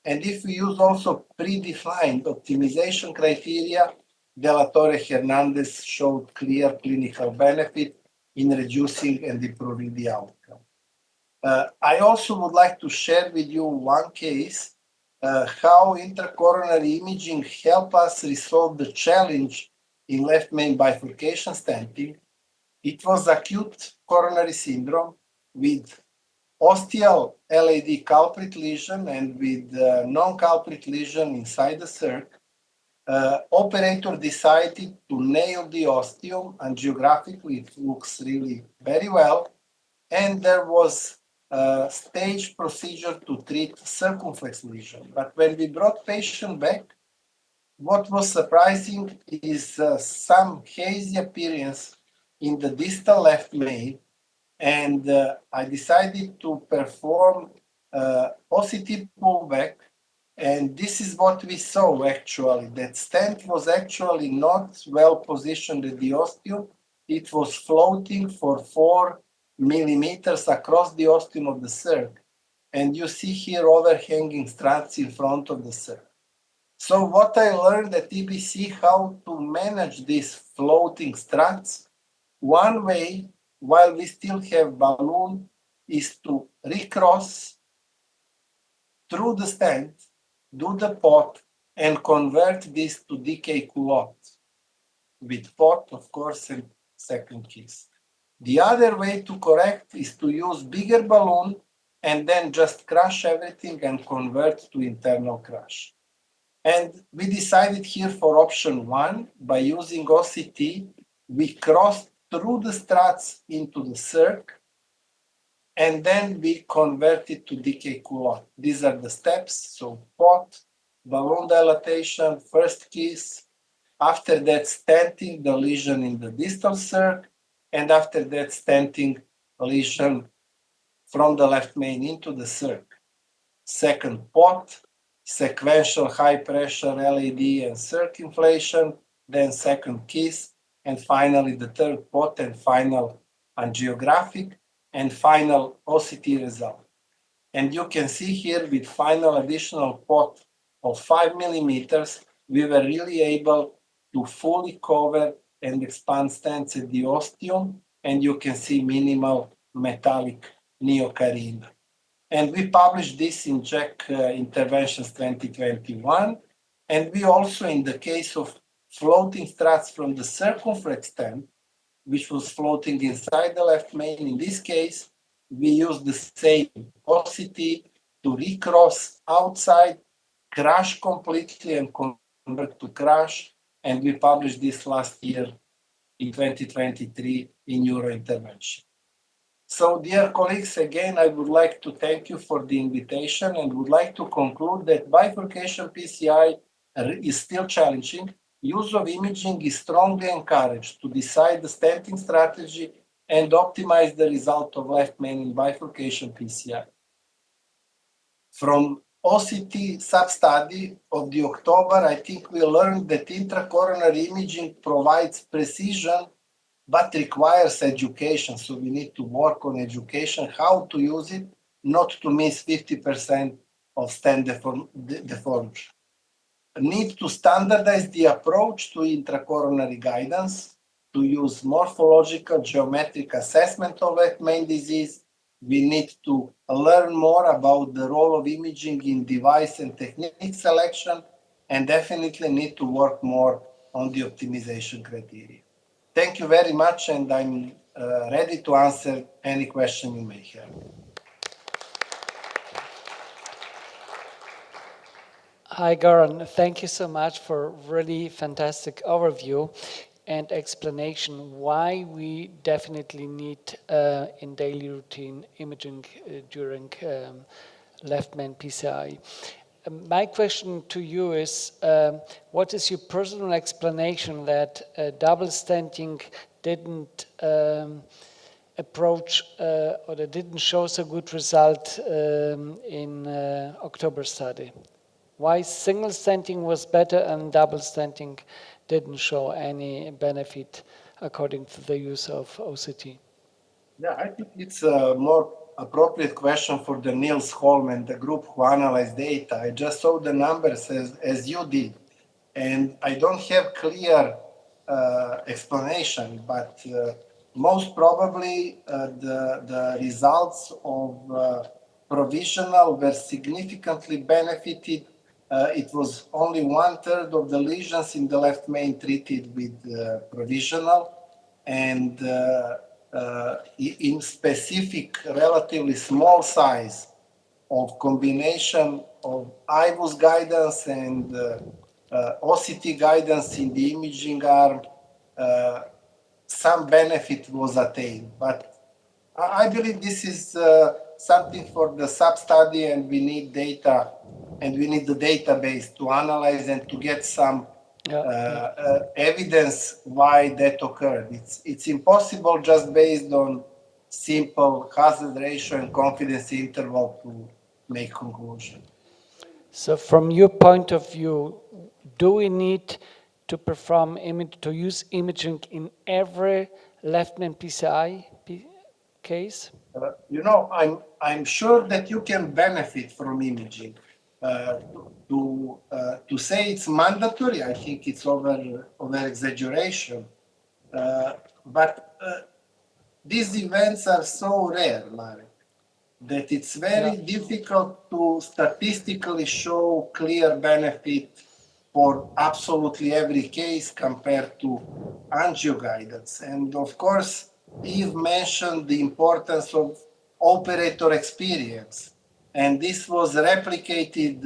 S5: And if we use also predefined optimization criteria, De La Torre Hernandez showed clear clinical benefit in reducing and improving the outcome. I also would like to share with you one case how intracoronary imaging help us resolve the challenge in left main bifurcation stenting. It was acute coronary syndrome with ostial LAD culprit lesion and with non-culprit lesion inside the circ. Operator decided to nail the ostium, and geographically it looks really very well. And there was a stage procedure to treat circumflex lesion. But when we brought patient back, what was surprising is some hazy appearance in the distal left main. And I decided to perform OCT pullback. And this is what we saw actually, that stent was actually not well positioned at the ostium. It was floating for 4 millimeters across the ostium of the circ. And you see here overhanging strands in front of the circ. So what I learned at EBC, how to manage these floating strands. One way, while we still have balloon, is to recross through the stent, do the pot, and convert this to DK culotte with pot, of course, and second kiss. The other way to correct is to use bigger balloon and then just crush everything and convert to internal crush. And we decided here for option 1, by using OCT, we crossed through the struts into the circ, and then we converted to DK culotte. These are the steps, so pot, balloon dilatation, first kiss, after that stenting the lesion in the distal circ, and after that stenting lesion from the left main into the circ. Second pot, sequential high pressure LAD and circumflation, then second kiss, and finally the third pot and final angiographic and final OCT result. And you can see here with final additional pot of 5 millimeters, we were really able to fully cover and expand stents at the ostium, and you can see minimal metallic neocarina. And we published this in JACC Interventions 2021. And we also, in the case of floating struts from the circumflex stent, which was floating inside the left main, in this case, we used the same OCT to recross outside, crush completely, and convert to crush. And we published this last year in 2023 in Neurointervention. So, dear colleagues, again, I would like to thank you for the invitation and would like to conclude that bifurcation PCI is still challenging. Use of imaging is strongly encouraged to decide the stenting strategy and optimize the result of left main in bifurcation PCI. From OCT sub-study of the October, I think we learned that intracoronary imaging provides precision but requires education. So we need to work on education, how to use it, not to miss 50% of stent deformation. Need to standardize the approach to intracoronary guidance, to use morphological geometric assessment of left main disease. We need to learn more about the role of imaging in device and technique selection, and definitely need to work more on the optimization criteria. Thank you very much, and I'm ready to answer any question you may have.
S1: Hi, Goran. Thank you so much for really fantastic overview and explanation why we definitely need in daily routine imaging during left main PCI. My question to you is, what is your personal explanation that double stenting didn't approach or that didn't show so good result in October study? Why single stenting was better and double stenting didn't show any benefit according to the use of OCT?
S5: Yeah, I think it's a more appropriate question for the Niels Holm and the group who analyzed data. I just saw the numbers as you did, and I don't have clear explanation, but most probably the results of provisional were significantly benefited. It was only 1/3 of the lesions in the left main treated with provisional, and in specific, relatively small size of combination of IVUS guidance and OCT guidance in the imaging arm, some benefit was attained. But I believe this is something for the sub-study, and we need data, and we need the database to analyze and to get some evidence why that occurred. It's impossible just based on simple hazard ratio and confidence interval to make conclusion.
S1: So from your point of view, do we need to perform to use imaging in every left main PCI case?
S5: I'm sure that you can benefit from imaging. To say it's mandatory, I think it's over exaggeration. But these events are so rare, Marek, that it's very difficult to statistically show clear benefit for absolutely every case compared to angio guidance. And of course, Yves mentioned the importance of operator experience. And this was replicated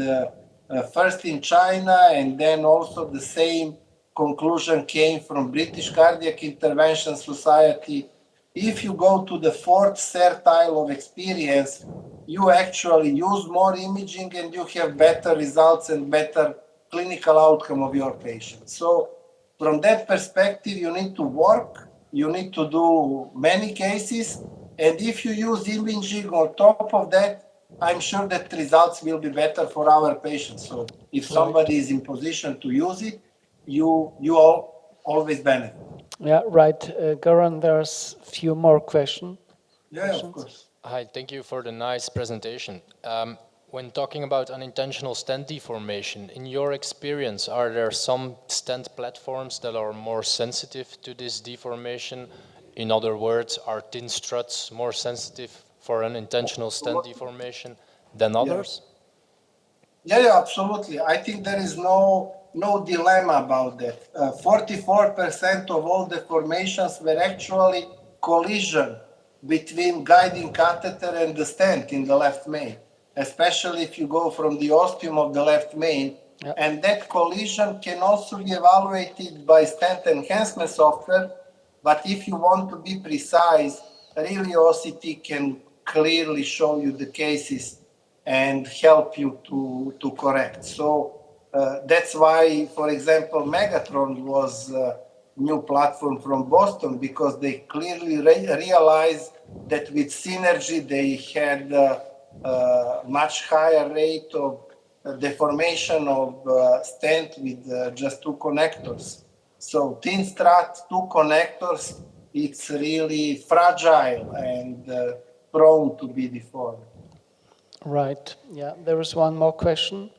S5: first in China, and then also the same conclusion came from British Cardiac Intervention Society. If you go to the fourth certile of experience, you actually use more imaging and you have better results and better clinical outcome of your patients. So from that perspective, you need to work, you need to do many cases, and if you use imaging on top of that, I'm sure that results will be better for our patients. So if somebody is in position to use it, you all always benefit.
S1: Yeah, right. Goran, there's a few more questions.
S5: Yeah, of course.
S6: Hi, thank you for the nice presentation. When talking about unintentional stent deformation, in your experience, are there some stent platforms that are more sensitive to this deformation? In other words, are thin struts more sensitive for unintentional stent deformation than others?
S5: Yeah, absolutely. I think there is no dilemma about that. 44% of all deformations were actually collision between guiding catheter and the stent in the left main, especially if you go from the ostium of the left main. Yep. And that collision can also be evaluated by stent enhancement software. But if you want to be precise, really OCT can clearly show you the cases and help you to correct. So that's why, for example, Megatron was a new platform from Boston, because they clearly realized that with synergy they had a much higher rate of deformation of stent with just two connectors. So thin strut, two connectors, it's really fragile and prone to be deformed.
S1: Right. Yeah. There is one more question.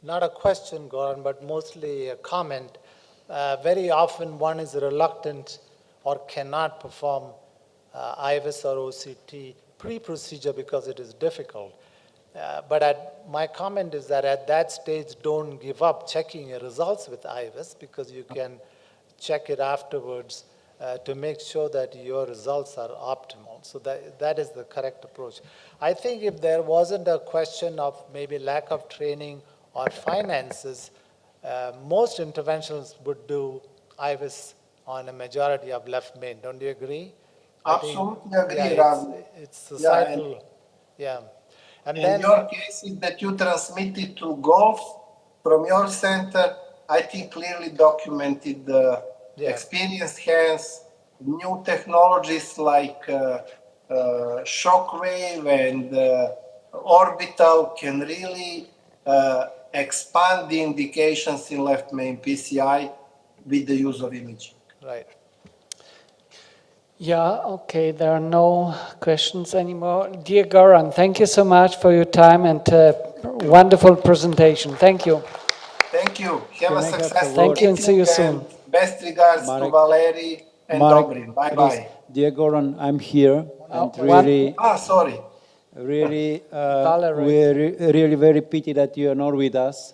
S4: Not a question, Goran, but mostly a comment. Very often one is reluctant or cannot perform IVUS or OCT pre-procedure because it is difficult. My comment is that at that stage, don't give up checking your results with IVUS because you can check it afterwards to make sure that your results are optimal. So that is the correct approach. I think if there wasn't a question of maybe lack of training or finances, most interventionalists would do IVUS on a majority of left main. Don't you agree?
S5: Absolutely agree,
S4: Yeah,
S5: Ram.
S4: it's societal.
S5: Yeah,
S4: And
S5: and
S4: then
S5: your case is that you transmitted to golf from your center, I think clearly documented the experienced hands, new technologies like shockwave and orbital can really expand the indications in left main PCI with the use of imaging.
S4: right.
S1: Yeah, okay, there are no questions anymore. Dear Goran, thank you so much for your time and wonderful presentation. Thank you.
S5: Thank you. Have a successful
S1: Thank you and see you
S5: meeting,
S1: soon.
S5: and best regards to
S7: Marek.
S5: Valery and
S7: Marek,
S5: Dobrin. Bye
S7: please,
S5: bye.
S7: dear Goran, I'm here and
S1: one-
S5: Sorry.
S7: really,
S1: Valerie.
S7: we're really very pity that you are not with us.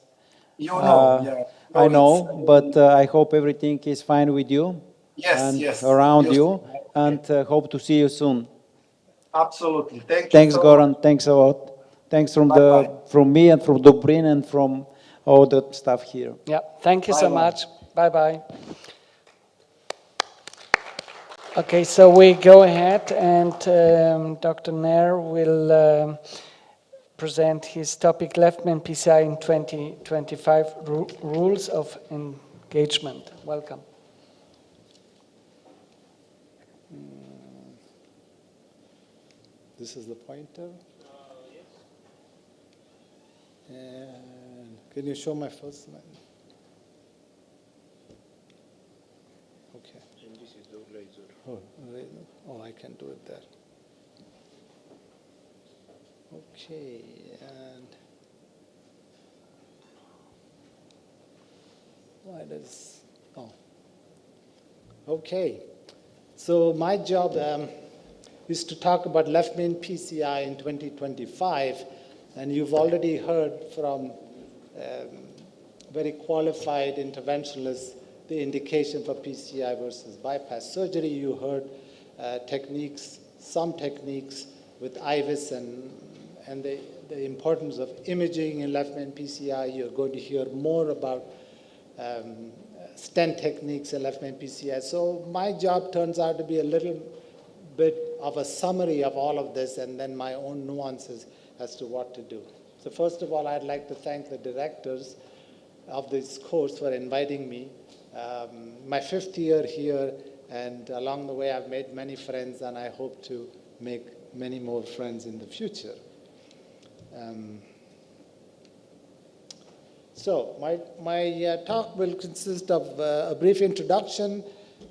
S5: You know, yeah.
S7: I know,
S5: it's,
S7: but I hope everything is fine with you
S5: Yes,
S7: and
S5: yes.
S7: around
S5: Yes.
S7: you, and hope to see you soon.
S5: Absolutely. Thank you
S7: Thanks,
S5: so
S7: Goran.
S5: much.
S7: Thanks a lot. Thanks from
S5: Bye-bye.
S7: from me and from Dobrin and from all the staff here.
S1: Yeah, thank you so
S5: Bye-bye.
S1: much. Bye-bye. Okay, so we go ahead and Dr. Nair will present his topic, Left Main PCI in 2025, Rules of Engagement. Welcome.
S8: This is the pointer? Yes. And can you show my first line? Okay.
S9: And this is the razor.
S8: Oh, razor. Oh, I can do it there. Okay, and why does, oh. Okay, so my job is to talk about left main PCI in 2025, and you've already heard from very qualified interventionalists the indication for PCI versus bypass surgery. You heard techniques, some techniques with IVUS and the importance of imaging in left main PCI. You're going to hear more about stent techniques in left main PCI. So my job turns out to be a little bit of a summary of all of this and then my own nuances as to what to do. So first of all, I'd like to thank the directors of this course for inviting me. My 5th year here, and along the way I've made many friends, and I hope to make many more friends in the future. So my talk will consist of a brief introduction,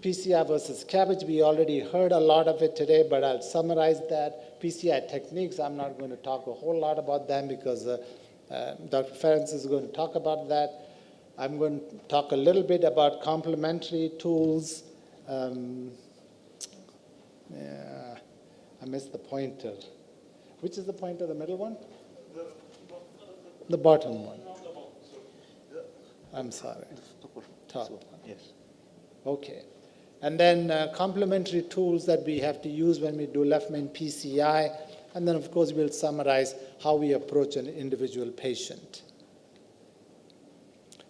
S8: PCI versus CABG. We already heard a lot of it today, but I'll summarize that. PCI techniques, I'm not going to talk a whole lot about them because Dr. Ferenc is going to talk about that. I'm going to talk a little bit about complementary tools. I missed the pointer. Which is the pointer, the middle one? The bottom one. I'm sorry. Top.
S3: Yes.
S8: Okay. And then complementary tools that we have to use when we do left main PCI. And then, of course, we'll summarize how we approach an individual patient.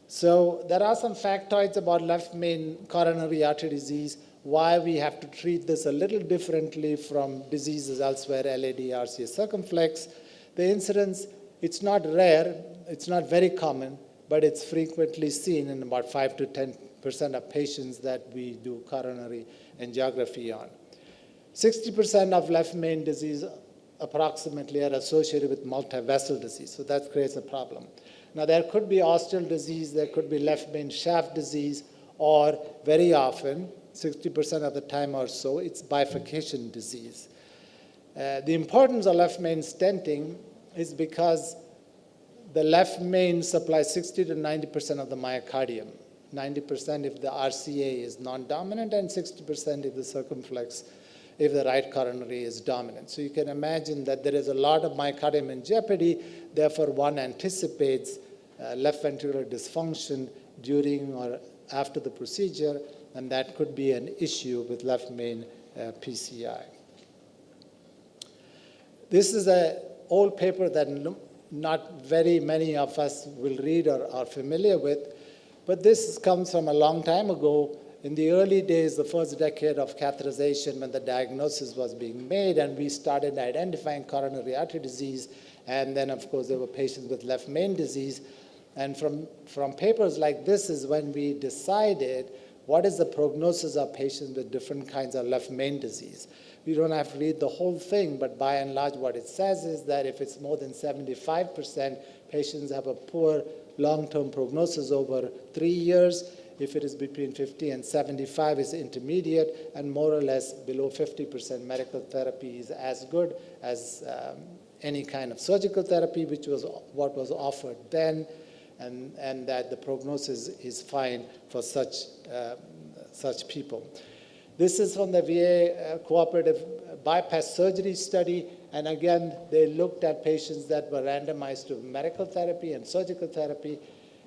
S8: So there are some factoids about left main coronary artery disease, why we have to treat this a little differently from diseases elsewhere, LAD, RCA circumflex. The incidence, it's not rare, it's not very common, but it's frequently seen in about 5 to 10% of patients that we do coronary angiography on. 60% of left main disease approximately are associated with multivessel disease, so that creates a problem. Now there could be osteal disease, there could be left main shaft disease, or very often 60% of the time or so, it's bifurcation disease. The importance of left main stenting is because the left main supplies 60 to 90% of the myocardium. 90% if the RCA is non-dominant, and 60% if the circumflex, if the right coronary is dominant. So you can imagine that there is a lot of myocardium in jeopardy, therefore one anticipates left ventricular dysfunction during or after the procedure, and that could be an issue with left main PCI. This is an old paper that not very many of us will read or are familiar with, but this comes from a long time ago. In the early days, the first decade of catheterization, when the diagnosis was being made and we started identifying coronary artery disease, and then of course there were patients with left main disease. And from papers like this is when we decided what is the prognosis of patients with different kinds of left main disease. We don't have to read the whole thing, but by and large what it says is that if it's more than 75%, patients have a poor long-term prognosis over 3 years. If it is between 50 and 75, it's intermediate, and more or less below 50%, medical therapy is as good as any kind of surgical therapy, which was what was offered then, and that the prognosis is fine for such people. This is from the VA cooperative bypass surgery study, and again, they looked at patients that were randomized to medical therapy and surgical therapy,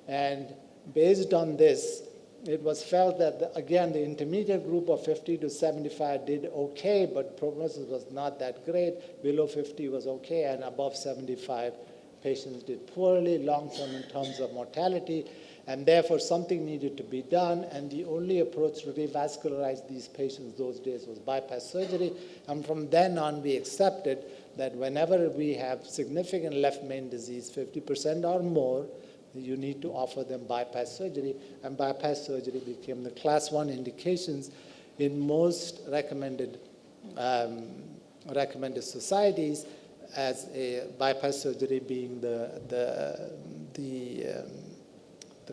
S8: and based on this, it was felt that, again, the intermediate group of 50 to 75 did okay, but prognosis was not that great. Below 50 was okay, and above 75, patients did poorly long-term in terms of mortality, and therefore something needed to be done, and the only approach to revascularize these patients those days was bypass surgery. And from then on, we accepted that whenever we have significant left main disease, 50% or more, you need to offer them bypass surgery, and bypass surgery became the class 1 indications in most recommended societies, as a bypass surgery being the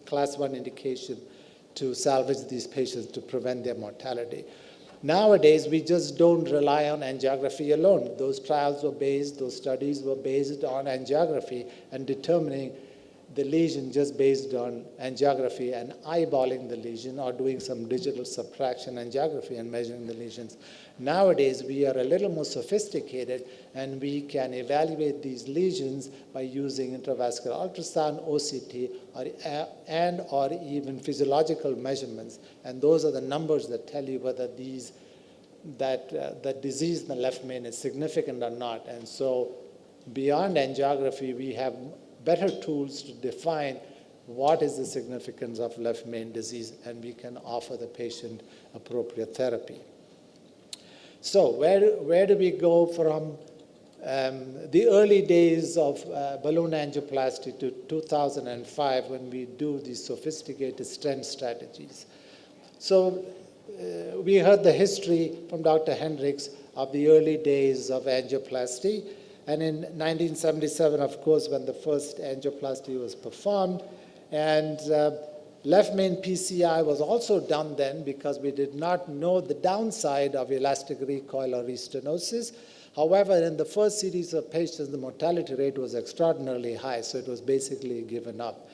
S8: class 1 indication to salvage these patients to prevent their mortality. Nowadays, we just don't rely on angiography alone. Those studies were based on angiography and determining the lesion just based on angiography and eyeballing the lesion or doing some digital subtraction angiography and measuring the lesions. Nowadays, we are a little more sophisticated, and we can evaluate these lesions by using intravascular ultrasound, OCT, or even physiological measurements. And those are the numbers that tell you whether that disease in the left main is significant or not. And so beyond angiography, we have better tools to define what is the significance of left main disease, and we can offer the patient appropriate therapy. So where do we go from the early days of balloon angioplasty to 2005 when we do these sophisticated stent strategies? So we heard the history from Dr. Hendricks of the early days of angioplasty. And in 1977, of course, when the first angioplasty was performed, and left main PCI was also done then because we did not know the downside of elastic recoil or restenosis. However, in the first series of patients, the mortality rate was extraordinarily high, so it was basically given up.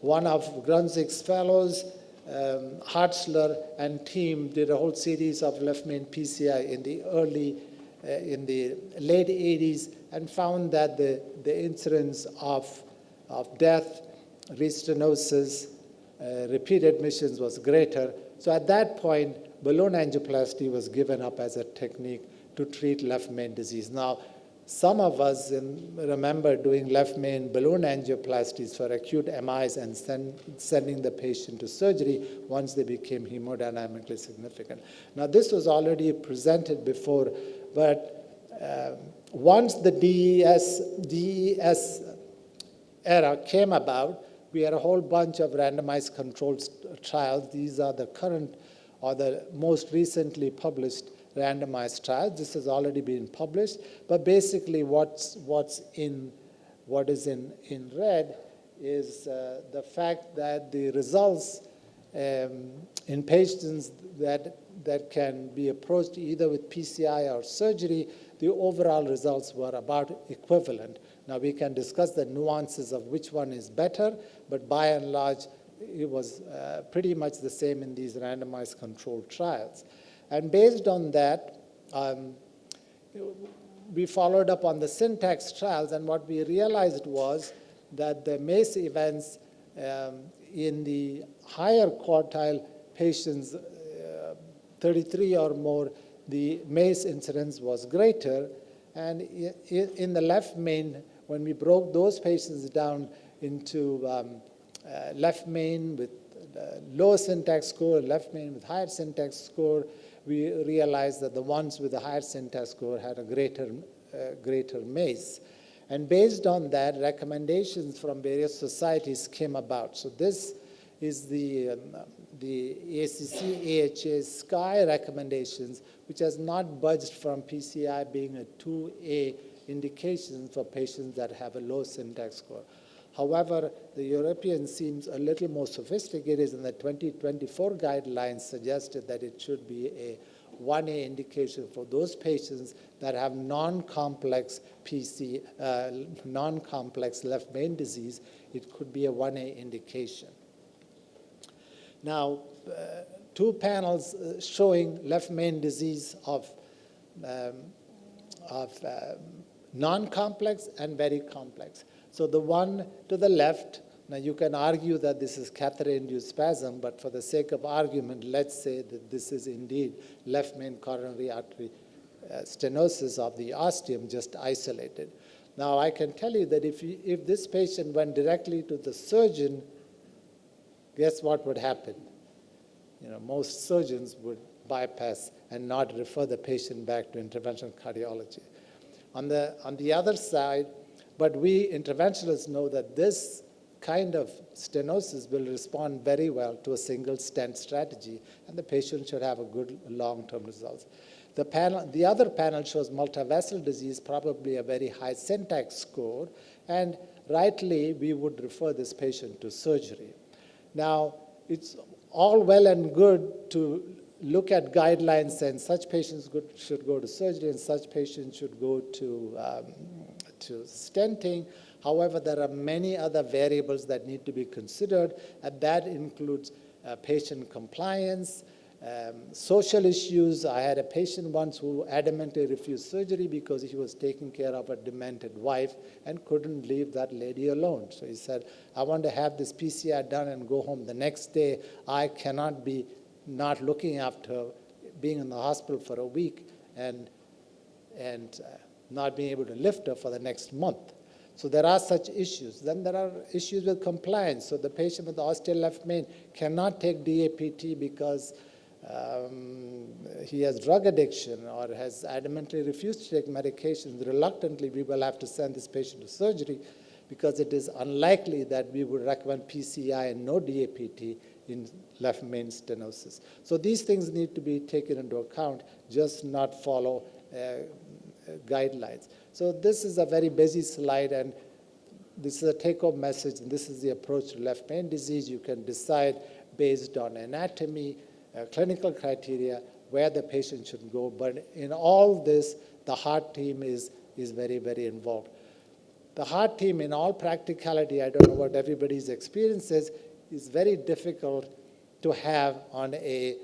S8: One of Grunzig's fellows, Hartzler and team did a whole series of left main PCI in the late 80s and found that the incidence of death, restenosis, repeat admissions was greater. So at that point, balloon angioplasty was given up as a technique to treat left main disease. Now, some of us remember doing left main balloon angioplasties for acute MIs and sending the patient to surgery once they became hemodynamically significant. Now, this was already presented before, but once the DES era came about, we had a whole bunch of randomized controlled trials. These are the current or the most recently published randomized trials. This has already been published, but basically what is in red is the fact that the results in patients that can be approached either with PCI or surgery, the overall results were about equivalent. Now, we can discuss the nuances of which one is better, but by and large, it was pretty much the same in these randomized controlled trials. And based on that, we followed up on the syntax trials, and what we realized was that the MACE events in the higher quartile patients, 33 or more, the MACE incidence was greater. And in the left main, when we broke those patients down into left main with low syntax score, left main with higher syntax score, we realized that the ones with the higher syntax score had a greater MACE. And based on that, recommendations from various societies came about. So this is the ACC AHA SKY recommendations, which has not budged from PCI being a 2A indication for patients that have a low syntax score. However, the European seems a little more sophisticated, and the 2024 guidelines suggested that it should be a 1A indication for those patients that have non-complex non-complex left main disease. It could be a 1A indication. Now, two panels showing left main disease of non-complex and very complex. So the one to the left, now you can argue that this is catheter-induced spasm, but for the sake of argument, let's say that this is indeed left main coronary artery stenosis of the ostium, just isolated. Now, I can tell you that if this patient went directly to the surgeon, guess what would happen? You know, most surgeons would bypass and not refer the patient back to interventional cardiology. On the other side, but we interventionalists know that this kind of stenosis will respond very well to a single stent strategy, and the patient should have a good long-term results. The other panel shows multivessel disease, probably a very high syntax score, and rightly we would refer this patient to surgery. Now, it's all well and good to look at guidelines saying such patients should go to surgery and such patients should go to stenting. However, there are many other variables that need to be considered, and that includes patient compliance, social issues. I had a patient once who adamantly refused surgery because he was taking care of a demented wife and couldn't leave that lady alone. So he said, I want to have this PCI done and go home the next day. I cannot be not looking after her, being in the hospital for a week and not being able to lift her for the next month. So there are such issues. Then there are issues with compliance. So the patient with the ostial left main cannot take DAPT because he has drug addiction or has adamantly refused to take medications. Reluctantly, we will have to send this patient to surgery because it is unlikely that we would recommend PCI and no DAPT in left main stenosis. So these things need to be taken into account, just not follow guidelines. So this is a very busy slide, and this is a take-home message, and this is the approach to left main disease. You can decide based on anatomy, clinical criteria, where the patient should go. But in all this, the heart team is very, very involved. The heart team, in all practicality, I don't know what everybody's experience is very difficult to have on a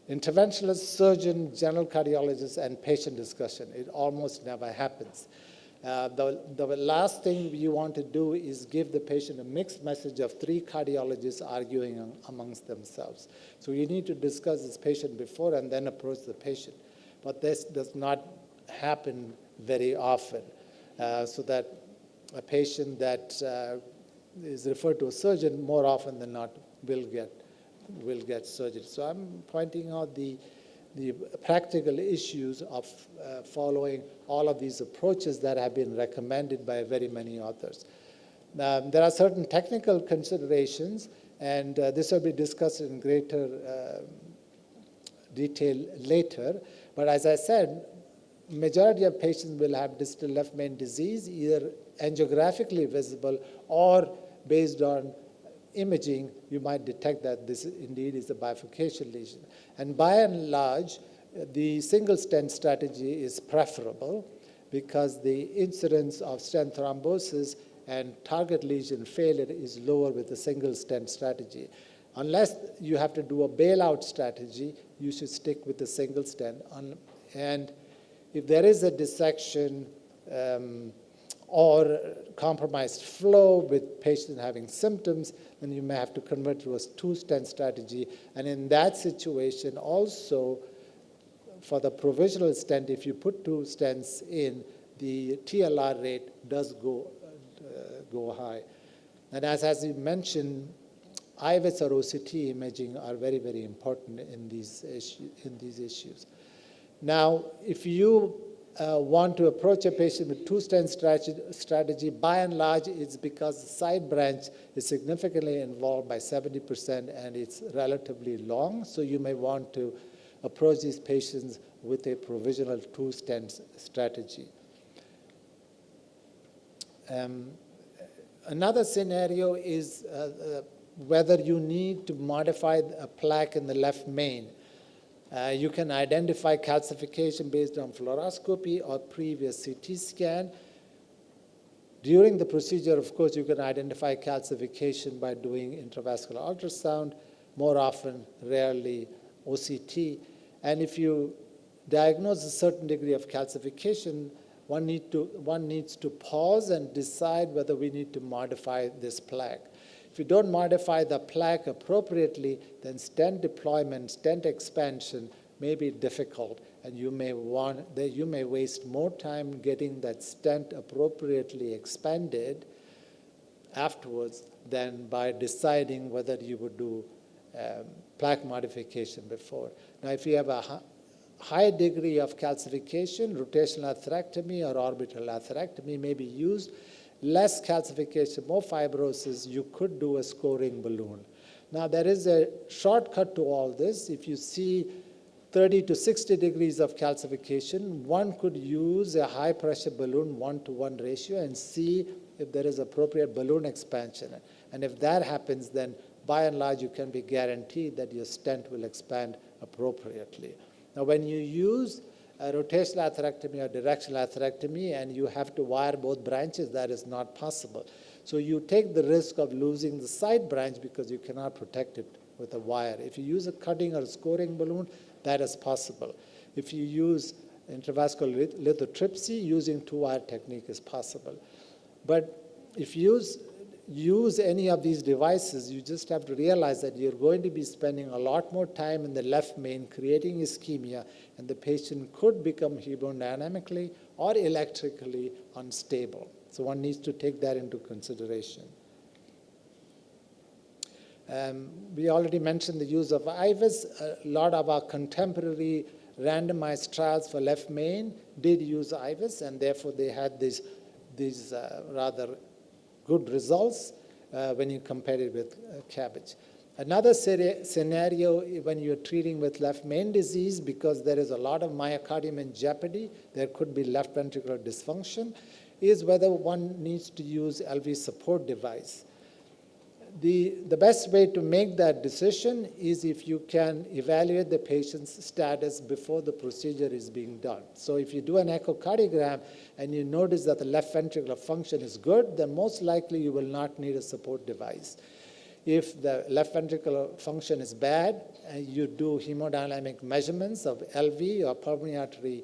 S8: interventionalist, surgeon, general cardiologist, and patient discussion. It almost never happens. The last thing you want to do is give the patient a mixed message of three cardiologists arguing amongst themselves. So you need to discuss this patient before and then approach the patient. But this does not happen very often. So that a patient that is referred to a surgeon more often than not will get surgery. So I'm pointing out the practical issues of following all of these approaches that have been recommended by very many authors. There are certain technical considerations, and this will be discussed in greater detail later. But as I said, majority of patients will have distal left main disease, either angiographically visible or based on imaging, you might detect that this indeed is a bifurcation lesion. And by and large, the single stent strategy is preferable because the incidence of stent thrombosis and target lesion failure is lower with the single stent strategy. Unless you have to do a bailout strategy, you should stick with the single stent. And if there is a dissection or compromised flow with patients having symptoms, then you may have to convert to a two-stent strategy. And in that situation, also, for the provisional stent, if you put two stents in, the TLR rate does go high. And as you mentioned, IVUS or OCT imaging are very, very important in these issues. Now, if you want to approach a patient with two-stent strategy, by and large, it's because the side branch is significantly involved by 70% and it's relatively long. So you may want to approach these patients with a provisional two-stent strategy. Another scenario is whether you need to modify a plaque in the left main. You can identify calcification based on fluoroscopy or previous CT scan. During the procedure, of course, you can identify calcification by doing intravascular ultrasound, more often, rarely, OCT. And if you diagnose a certain degree of calcification, one needs to pause and decide whether we need to modify this plaque. If you don't modify the plaque appropriately, then stent deployment, stent expansion may be difficult, and you may waste more time getting that stent appropriately expanded afterwards than by deciding whether you would do plaque modification before. Now, if you have a high degree of calcification, rotational atherectomy or orbital atherectomy may be used. Less calcification, more fibrosis, you could do a scoring balloon. Now, there is a shortcut to all this. If you see 30 to 60 degrees of calcification, one could use a high-pressure balloon 1-to-1 ratio and see if there is appropriate balloon expansion. And if that happens, then by and large, you can be guaranteed that your stent will expand appropriately. Now, when you use a rotational atherectomy or directional atherectomy and you have to wire both branches, that is not possible. So you take the risk of losing the side branch because you cannot protect it with a wire. If you use a cutting or a scoring balloon, that is possible. If you use intravascular lithotripsy, using two-wire technique is possible. But if you use any of these devices, you just have to realize that you're going to be spending a lot more time in the left main creating ischemia, and the patient could become hemodynamically or electrically unstable. So one needs to take that into consideration. We already mentioned the use of IVUS. A lot of our contemporary randomized trials for left main did use IVUS, and therefore they had these rather good results when you compare it with CABG. Another scenario when you're treating with left main disease, because there is a lot of myocardium in jeopardy, there could be left ventricular dysfunction, is whether one needs to use LV support device. The best way to make that decision is if you can evaluate the patient's status before the procedure is being done. So if you do an echocardiogram and you notice that the left ventricular function is good, then most likely you will not need a support device. If the left ventricular function is bad, and you do hemodynamic measurements of LV or pulmonary artery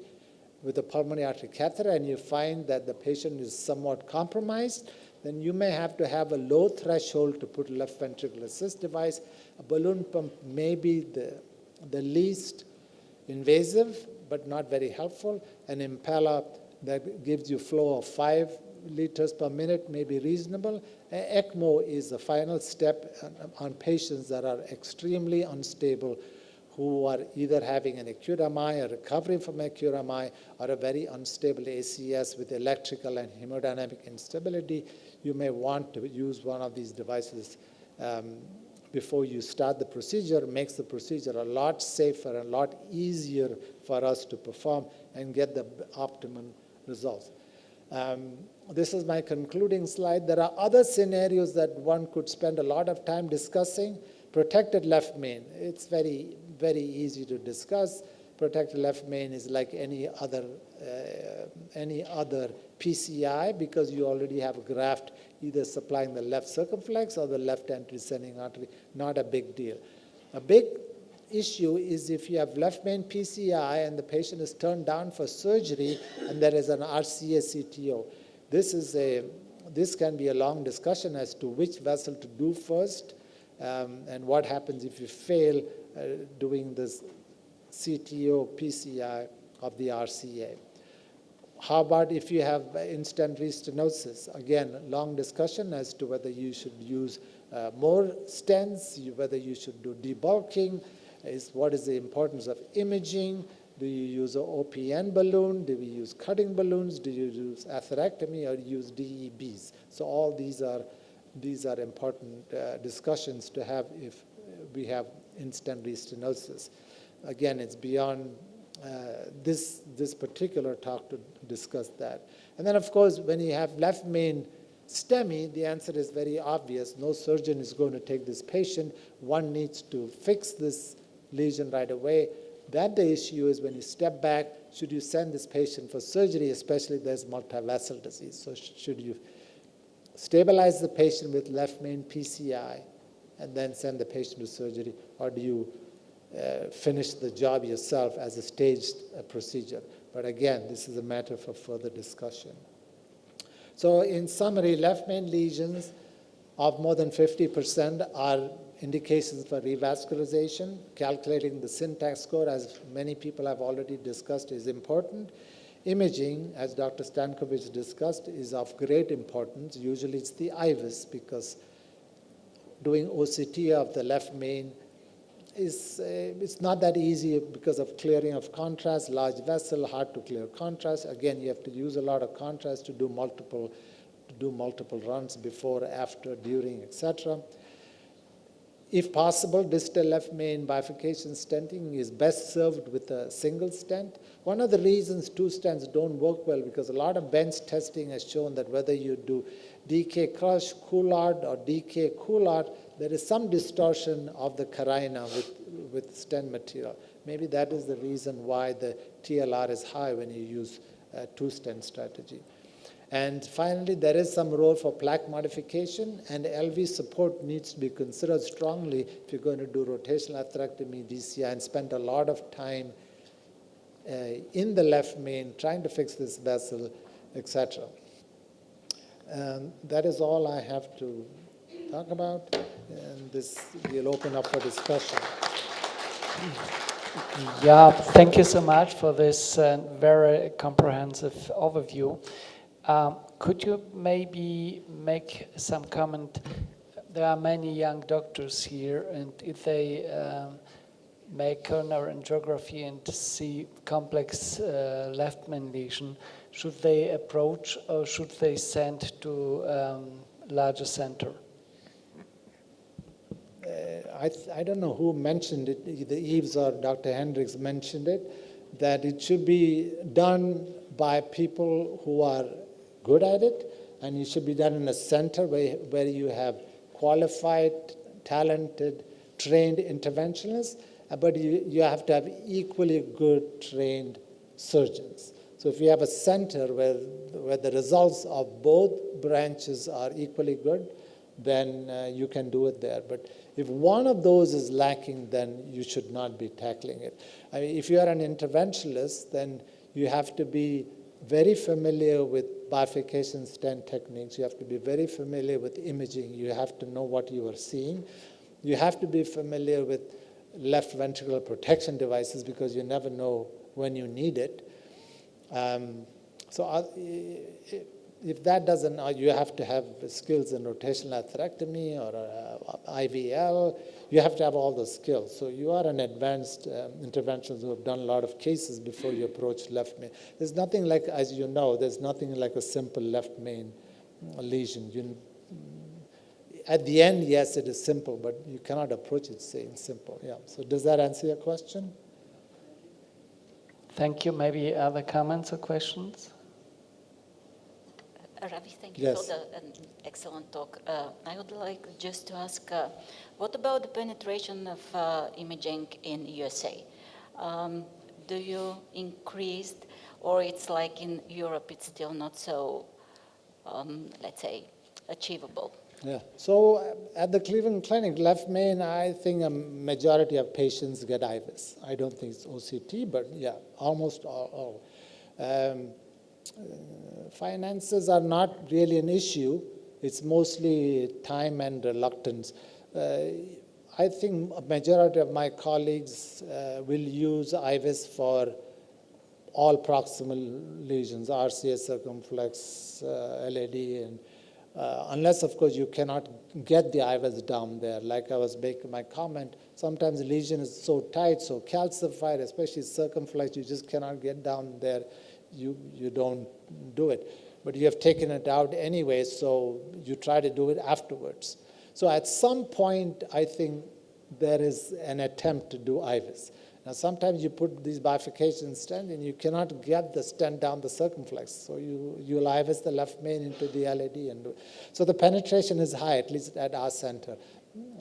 S8: with a pulmonary artery catheter, and you find that the patient is somewhat compromised, then you may have to have a low threshold to put a left ventricular assist device. A balloon pump may be the least invasive, but not very helpful. An Impella that gives you flow of 5 liters per minute may be reasonable. ECMO is the final step on patients that are extremely unstable, who are either having an acute MI or recovering from acute MI or a very unstable ACS with electrical and hemodynamic instability. You may want to use one of these devices before you start the procedure. It makes the procedure a lot safer and a lot easier for us to perform and get the optimum results. This is my concluding slide. There are other scenarios that one could spend a lot of time discussing. Protected left main, it's very, very easy to discuss. Protected left main is like any other PCI because you already have a graft either supplying the left circumflex or the left anterior-descending artery. Not a big deal. A big issue is if you have left main PCI and the patient is turned down for surgery and there is an RCA CTO. This can be a long discussion as to which vessel to do first and what happens if you fail doing this CTO PCI of the RCA. How about if you have in-stent restenosis? Again, long discussion as to whether you should use more stents, whether you should do debulking, what is the importance of imaging, do you use an OPN balloon, do we use cutting balloons, do you use atherectomy or use DEBs? So all these are important discussions to have if we have in-stent restenosis. Again, it's beyond this particular talk to discuss that. And then, of course, when you have left main STEMI, the answer is very obvious. No surgeon is going to take this patient. One needs to fix this lesion right away. That the issue is when you step back, should you send this patient for surgery, especially if there's multivessel disease? So should you stabilize the patient with left main PCI and then send the patient to surgery, or do you finish the job yourself as a staged procedure? But again, this is a matter for further discussion. So in summary, left main lesions of more than 50% are indications for revascularization. Calculating the syntax score, as many people have already discussed, is important. Imaging, as Dr. Stankovic discussed, is of great importance. Usually it's the IVUS because doing OCT of the left main it's not that easy because of clearing of contrast, large vessel, hard to clear contrast. Again, you have to use a lot of contrast to do multiple runs before, after, during, etc. If possible, distal left main bifurcation stenting is best served with a single stent. One of the reasons two stents don't work well because a lot of bench testing has shown that whether you do DK crush, Coulard, or DK Coulard, there is some distortion of the carina with stent material. Maybe that is the reason why the TLR is high when you use a two-stent strategy. And finally, there is some role for plaque modification, and LV support needs to be considered strongly if you're going to do rotational atherectomy, DCI, and spend a lot of time in the left main trying to fix this vessel, etc. That is all I have to talk about, and this we'll open up for discussion.
S1: Yeah, thank you so much for this very comprehensive overview. Could you maybe make some comment? There are many young doctors here, and if they make coronary angiography and see complex left main lesion, should they approach or should they send to larger center?
S8: I don't know who mentioned it, either Eves or Dr. Hendricks mentioned it, that it should be done by people who are good at it, and it should be done in a center where you have qualified, talented, trained interventionists, but you have to have equally good trained surgeons. So if you have a center where the results of both branches are equally good, then you can do it there. But if one of those is lacking, then you should not be tackling it. I mean, if you are an interventionalist, then you have to be very familiar with bifurcation stent techniques. You have to be very familiar with imaging. You have to know what you are seeing. You have to be familiar with left ventricular protection devices because you never know when you need it. If that doesn't, you have to have skills in rotational atherectomy or IVL. You have to have all those skills. So you are an advanced interventionist who have done a lot of cases before you approach left main. There's nothing like, as you know, there's nothing like a simple left main lesion. At the end, yes, it is simple, but you cannot approach it saying simple. Yeah. So does that answer your question?
S1: Thank you. Maybe other comments or questions?
S9: Ravi, thank you
S8: Yes.
S9: for the excellent talk. I would like just to ask, what about the penetration of imaging in USA? Do you increase, or it's like in Europe, it's still not so, let's say, achievable?
S8: Yeah. So at the Cleveland Clinic, left main, I think a majority of patients get IVUS. I don't think it's OCT, but yeah, almost all. Finances are not really an issue. It's mostly time and reluctance. I think a majority of my colleagues will use IVUS for all proximal lesions, RCA, circumflex, LAD, and unless, of course, you cannot get the IVUS down there. Like I was making my comment, sometimes the lesion is so tight, so calcified, especially circumflex, you just cannot get down there. You don't do it. But you have taken it out anyway, so you try to do it afterwards. So at some point, I think there is an attempt to do IVUS. Now, sometimes you put these bifurcation stent and you cannot get the stent down the circumflex. So you'll IVUS the left main into the LAD. So the penetration is high, at least at our center.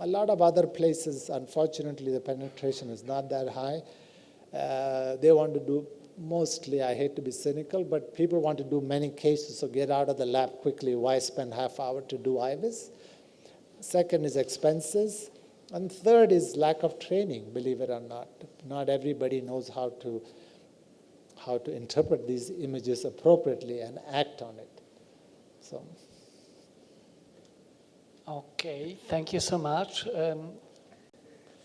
S8: A lot of other places, unfortunately, the penetration is not that high. They want to do mostly, I hate to be cynical, but people want to do many cases, so get out of the lab quickly. Why spend half hour to do IVUS? Second is expenses. And third is lack of training, believe it or not. Not everybody knows how to interpret these images appropriately and act on it. So.
S1: Okay, thank you so much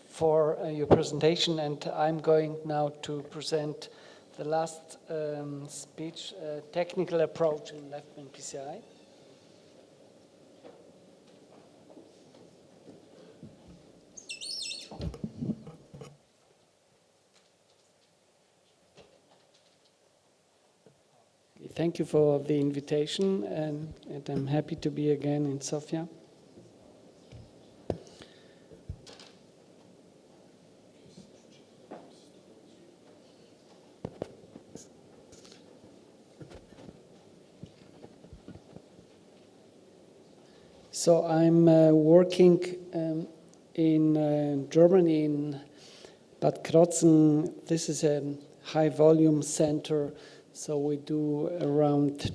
S1: for your presentation, and I'm going now to present the last speech, technical approach in left main PCI. Thank you for the invitation, and I'm happy to be again in Sofia. So I'm working in Germany, in Bad Krotzen. This is a high-volume center, so we do around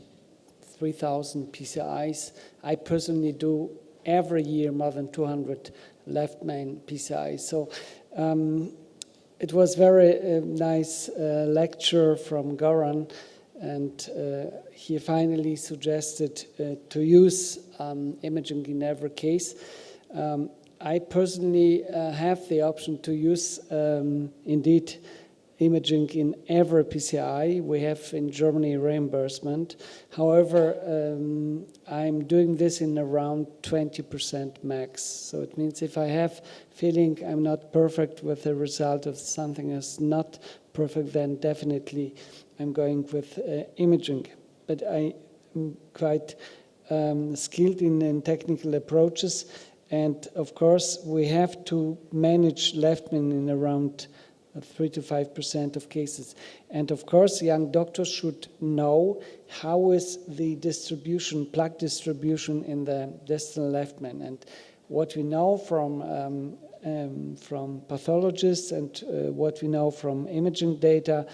S1: 3,000 PCIs. I personally do every year more than 200 left main PCIs. So it was very nice lecture from Goran, and he finally suggested to use imaging in every case. I personally have the option to use, indeed, imaging in every PCI. We have in Germany reimbursement. However, I'm doing this in around 20% max. So it means if I have feeling I'm not perfect with the result of something is not perfect, then definitely I'm going with imaging. But I'm quite skilled in technical approaches. And of course, we have to manage left main in around 3 to 5% of cases. And of course, young doctors should know how is the distribution, plaque distribution in the distal left main. And what we know from pathologists and what we know from imaging data,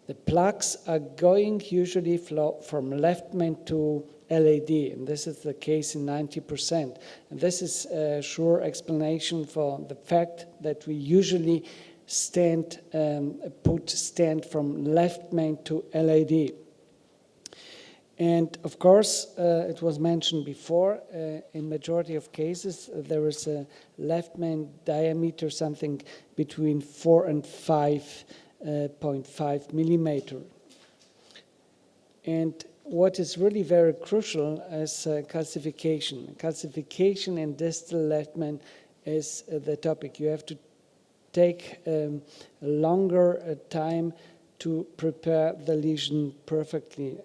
S1: the plaques are going usually from left main to LAD, and this is the case in 90%. And this is a sure explanation for the fact that we usually put stent from left main to LAD. And of course, it was mentioned before, in majority of cases, there is a left main diameter something between 4 and 5.5 millimeter. And what is really very crucial is calcification. Calcification in distal left main is the topic. You have to take a longer time to prepare the lesion perfectly.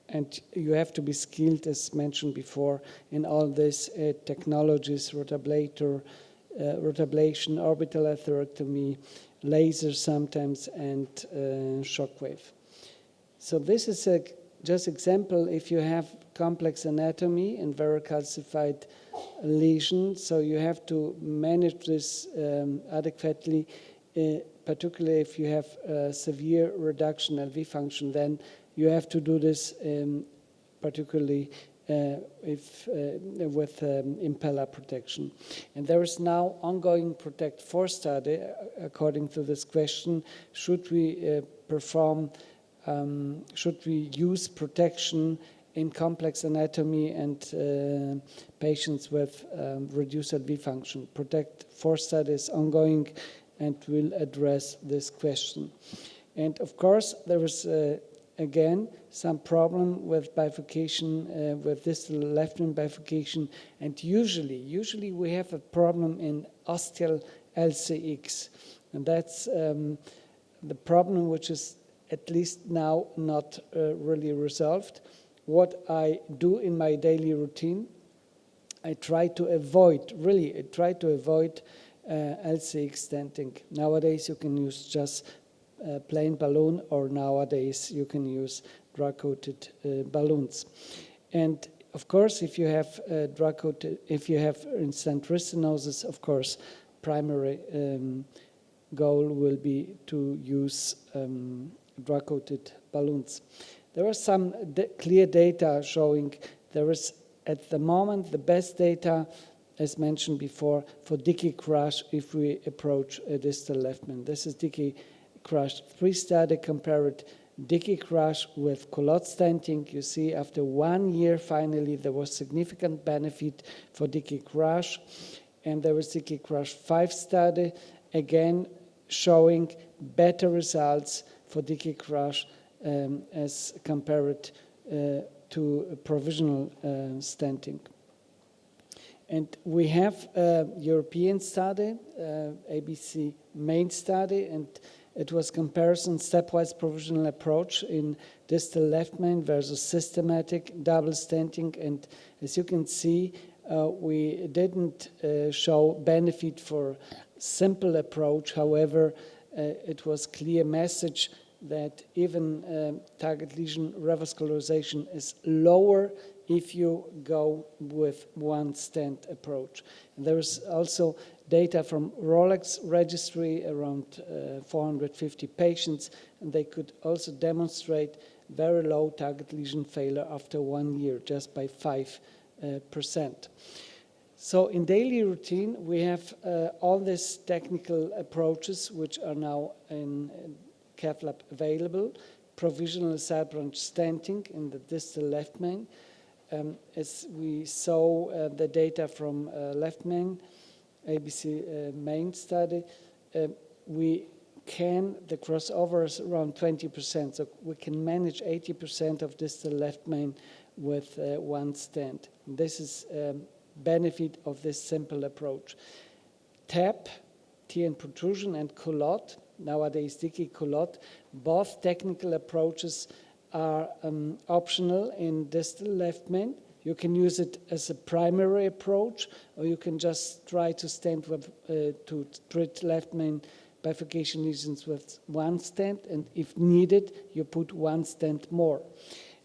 S1: And you have to be skilled, as mentioned before, in all these technologies, rotablator, rotablation, orbital atherectomy, laser sometimes, and shockwave. So this is a just example, if you have complex anatomy and very calcified lesion, so you have to manage this adequately, particularly if you have severe reduction LV function, then you have to do this particularly with impeller protection. And there is now ongoing PROTECT 4 study according to this question, should we should we use protection in complex anatomy and patients with reduced LV function? PROTECT 4 study is ongoing and will address this question. And of course, there is again some problem with bifurcation, with distal left main bifurcation, and usually we have a problem in ostial LCX, and that's the problem which is at least now not really resolved. What I do in my daily routine, I try to avoid LCX stenting. Nowadays you can use just plain balloon, or nowadays you can use drug-coated balloons. And of course, if you have drug-coated, if you have instant stenosis, of course, primary goal will be to use drug-coated balloons. There are some clear data showing there is, at the moment, the best data, as mentioned before, for Dickey crush if we approach a distal left main. This is Dickey crush 3 study compared Dickey crush with culotte stenting. You see, after 1 year, finally, there was significant benefit for Dickey crush. And there was Dickey crush 5 study, again, showing better results for Dickey crush as compared to provisional stenting. And we have a European study, ABC main study, and it was comparison stepwise provisional approach in distal left main versus systematic double stenting. And as you can see, we didn't show benefit for simple approach. However, it was clear message that even target lesion revascularization is lower if you go with one stent approach. And there is also data from Rolex registry, around 450 patients, and they could also demonstrate very low target lesion failure after 1 year, just by 5%. So in daily routine, we have all these technical approaches which are now in cath lab available. Provisional side branch stenting in the distal left main. As we saw the data from left main, ABC main study, the crossover is around 20%, so we can manage 80% of distal left main with one stent. This is benefit of this simple approach. TAP, TN protrusion, and culotte, nowadays Dickey culotte, both technical approaches are optional in distal left main. You can use it as a primary approach, or you can just try to stent with, to treat left main bifurcation lesions with one stent, and if needed, you put one stent more.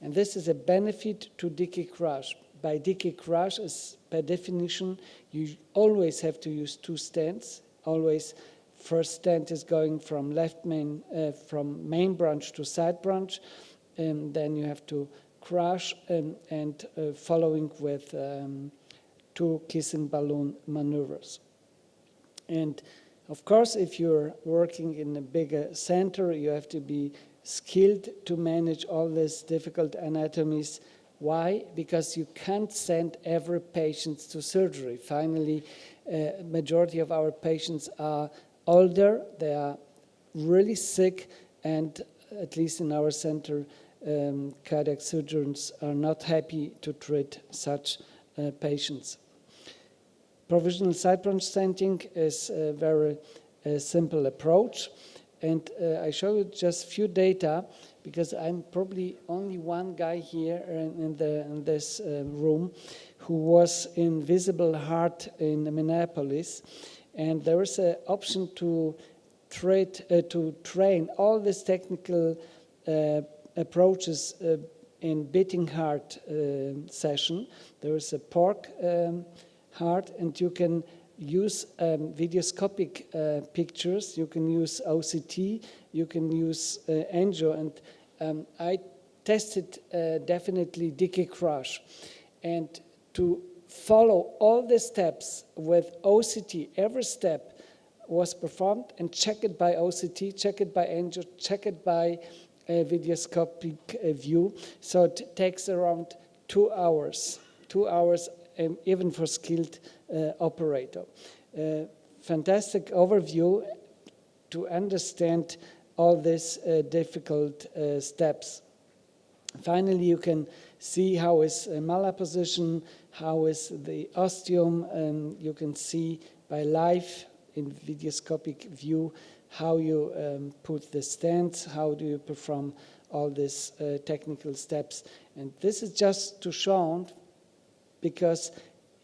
S1: And this is a benefit to Dickey crush. By Dickey crush, as per definition, you always have to use 2 stents. Always, first stent is going from left main, from main branch to side branch, and then you have to crush and following with 2 kissing balloon maneuvers. And of course, if you're working in a bigger center, you have to be skilled to manage all these difficult anatomies. Why? Because you can't send every patient to surgery. Finally, majority of our patients are older, they are really sick, and at least in our center, cardiac surgeons are not happy to treat such patients. Provisional side branch stenting is a very simple approach, and I show you just few data because I'm probably only one guy here in this room who was in Visible Heart in Minneapolis, and there is an option to train all these technical approaches in beating heart session. There is a pork heart, and you can use videoscopic pictures. You can use OCT. You can use angio. And I tested definitely decay crush. And to follow all the steps with OCT, every step was performed and check it by OCT, check it by angio, check it by videoscopic view. So it takes around 2 hours. 2 hours, even for skilled operator. Fantastic overview to understand all these difficult steps. Finally, you can see how is malposition, how is the ostium, and you can see by live in videoscopic view how you put the stents, how do you perform all these technical steps. And this is just to show, because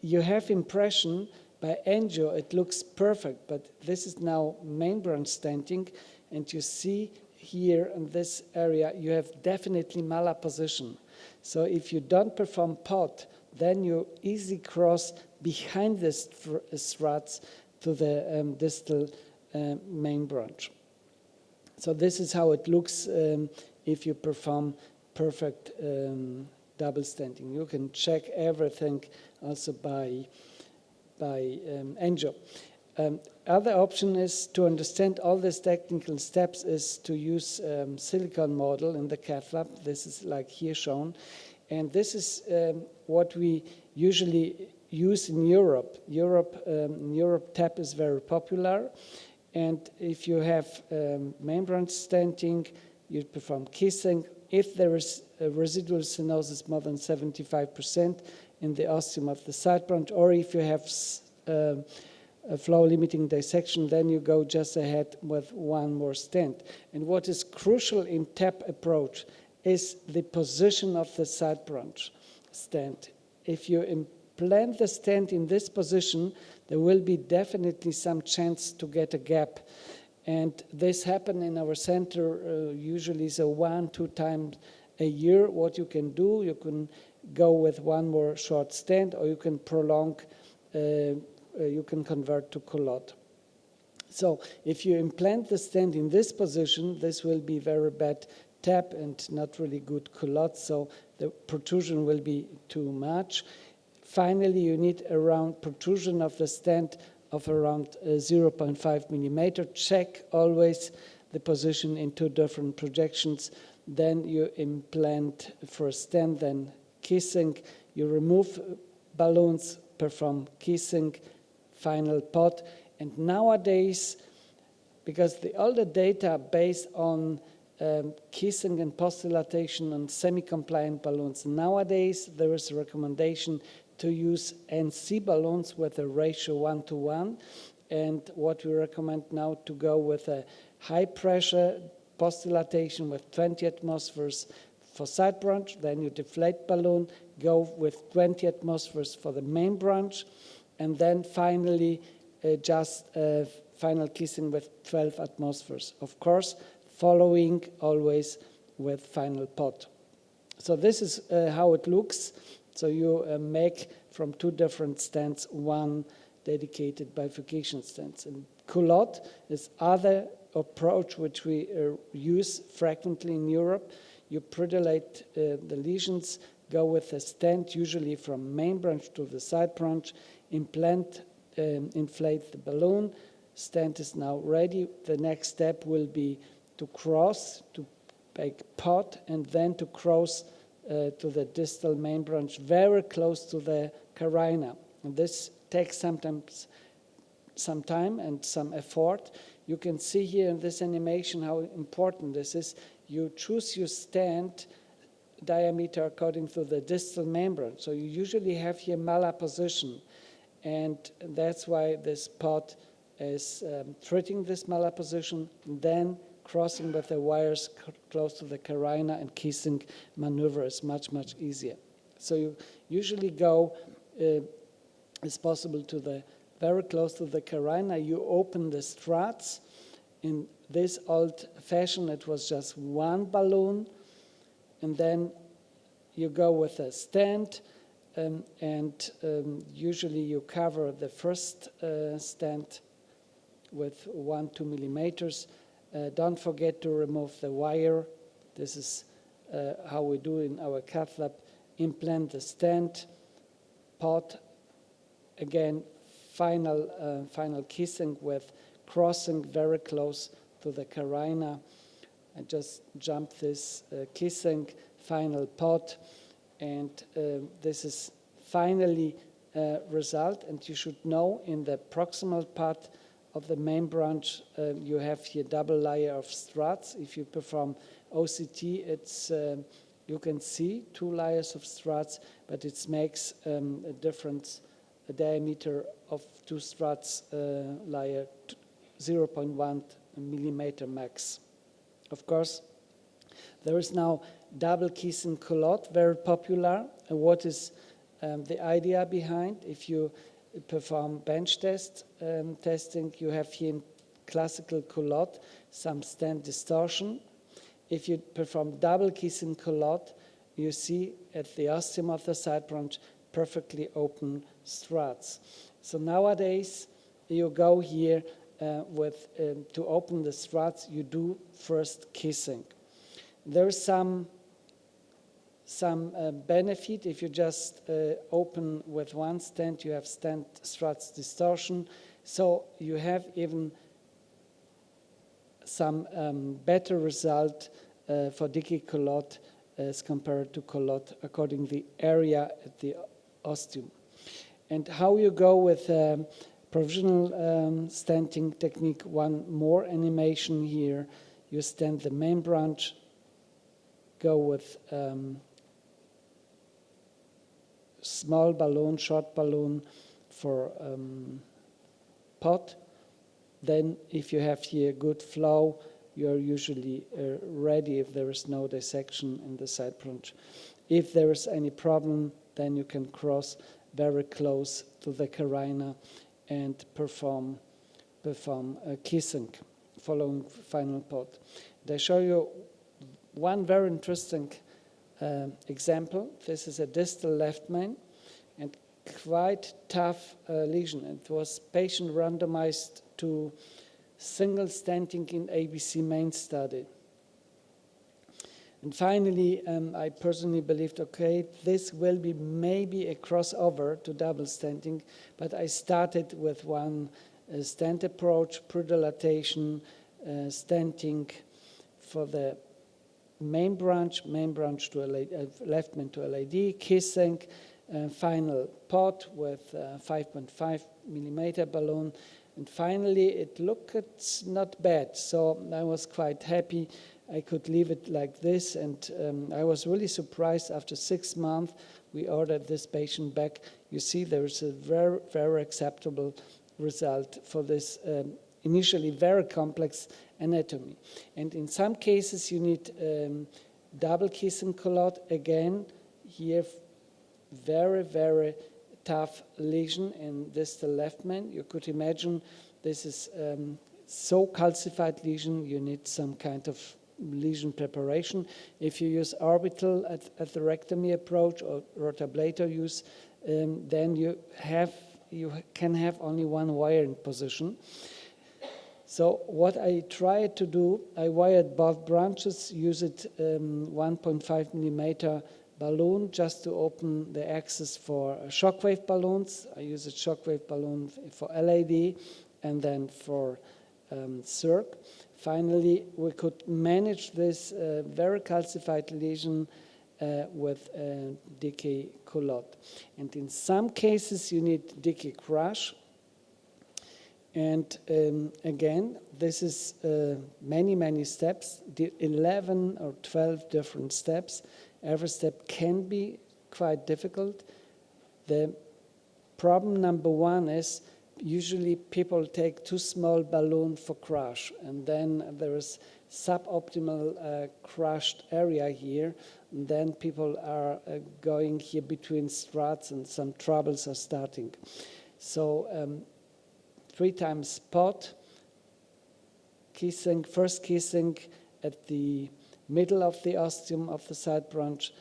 S1: you have impression by angio it looks perfect, but this is now main branch stenting, and you see here in this area you have definitely malposition. So if you don't perform POT, then you easily cross behind the struts to the distal main branch. So this is how it looks if you perform perfect double stenting. You can check everything also by angio. Other option is to understand all these technical steps is to use silicon model in the cath lab. This is like here shown. And this is what we usually use in Europe. In Europe, TAP is very popular. And if you have main branch stenting, you perform kissing. If there is a residual stenosis more than 75% in the ostium of the side branch, or if you have a flow limiting dissection, then you go just ahead with one more stent. And what is crucial in TAP approach is the position of the side branch stent. If you implant the stent in this position, there will be definitely some chance to get a gap. And this happens in our center usually so 1-2 times a year. What you can do, you can go with one more short stent, or you can prolong, you can convert to culotte. So if you implant the stent in this position, this will be very bad tap and not really good culotte, so the protrusion will be too much. Finally, you need around protrusion of the stent of around 0.5 millimeter. Check always the position in 2 different projections. Then you implant first stent, then kissing. You remove balloons, perform kissing, final pot. And nowadays, because the older data based on kissing and post-dilatation on semi-compliant balloons, nowadays there is a recommendation to use NC balloons with a ratio 1:1. And what we recommend now to go with a high pressure post-dilatation with 20 atmospheres for side branch, then you deflate balloon, go with 20 atmospheres for the main branch, and then finally just final kissing with 12 atmospheres. Of course, following always with final pot. So this is how it looks. So you make from 2 different stents one dedicated bifurcation stents. And culotte is other approach which we use frequently in Europe. You predilate the lesions, go with a stent, usually from main branch to the side branch, implant, inflate the balloon. Stent is now ready. The next step will be to cross, to make pot, and then to cross to the distal main branch, very close to the carina. And this takes sometimes some time and some effort. You can see here in this animation how important this is. You choose your stent diameter according to the distal membrane. So you usually have here malposition, and that's why this pot is treating this malposition, then crossing with the wires close to the carina and kissing maneuver is much, much easier. So you usually go, as possible, to the very close to the carina. You open the struts. In this old fashion, it was just one balloon, and then you go with a stent, and usually you cover the first stent with 1-2 millimeters. Don't forget to remove the wire. This is how we do in our cath lab. Implant the stent, pot, again, final kissing with crossing very close to the carina. I just jump this kissing, final pot, and this is finally result. And you should know in the proximal part of the main branch, you have here double layer of struts. If you perform OCT, it's you can see 2 layers of struts, but it makes a difference, a diameter of 2 struts layer 0.1 millimeter max. Of course, there is now double kissing culotte, very popular. And what is the idea behind? If you perform bench testing, you have here in classical culotte some stent distortion. If you perform double kissing culotte, you see at the ostium of the side branch perfectly open struts. So nowadays, you go here to open the struts, you do first kissing. There is some benefit. If you just open with one stent, you have stent struts distortion. So you have even some better result for dicky culotte as compared to culotte according to the area at the ostium. And how you go with provisional stenting technique, one more animation here. You stent the main branch, go with small balloon, short balloon for pot. Then if you have here good flow, you're usually ready if there is no dissection in the side branch. If there is any problem, then you can cross very close to the carina and perform kissing following final pot. And I show you one very interesting example. This is a distal left main and quite tough lesion. It was patient randomized to single stenting in ABC main study. And finally, I personally believed, okay, this will be maybe a crossover to double stenting, but I started with one stent approach, predilatation, stenting for the main branch to left main to LAD, kissing, final pot with 5.5 millimeter balloon. And finally, it looked not bad, so I was quite happy. I could leave it like this, and I was really surprised. After 6 months, we ordered this patient back. You see, there is a very, very acceptable result for this initially very complex anatomy. And in some cases, you need double kissing culotte. Again, here, very, very tough lesion in distal left main. You could imagine this is so calcified lesion, you need some kind of lesion preparation. If you use orbital atherectomy approach or rotablator use, then you can have only one wire in position. So what I tried to do, I wired both branches, use it 1.5 millimeter balloon just to open the access for shockwave balloons. I use a shockwave balloon for LAD and then for CIRC. Finally, we could manage this very calcified lesion with decay culotte. And in some cases, you need decay crush. And again, this is many, many steps, 11 or 12 different steps. Every step can be quite difficult. The problem number one is usually people take too small balloon for crush, and then there is suboptimal crushed area here, and then people are going here between struts and some troubles are starting. So 3 times pot, first kissing at the middle of the ostium of the side branch,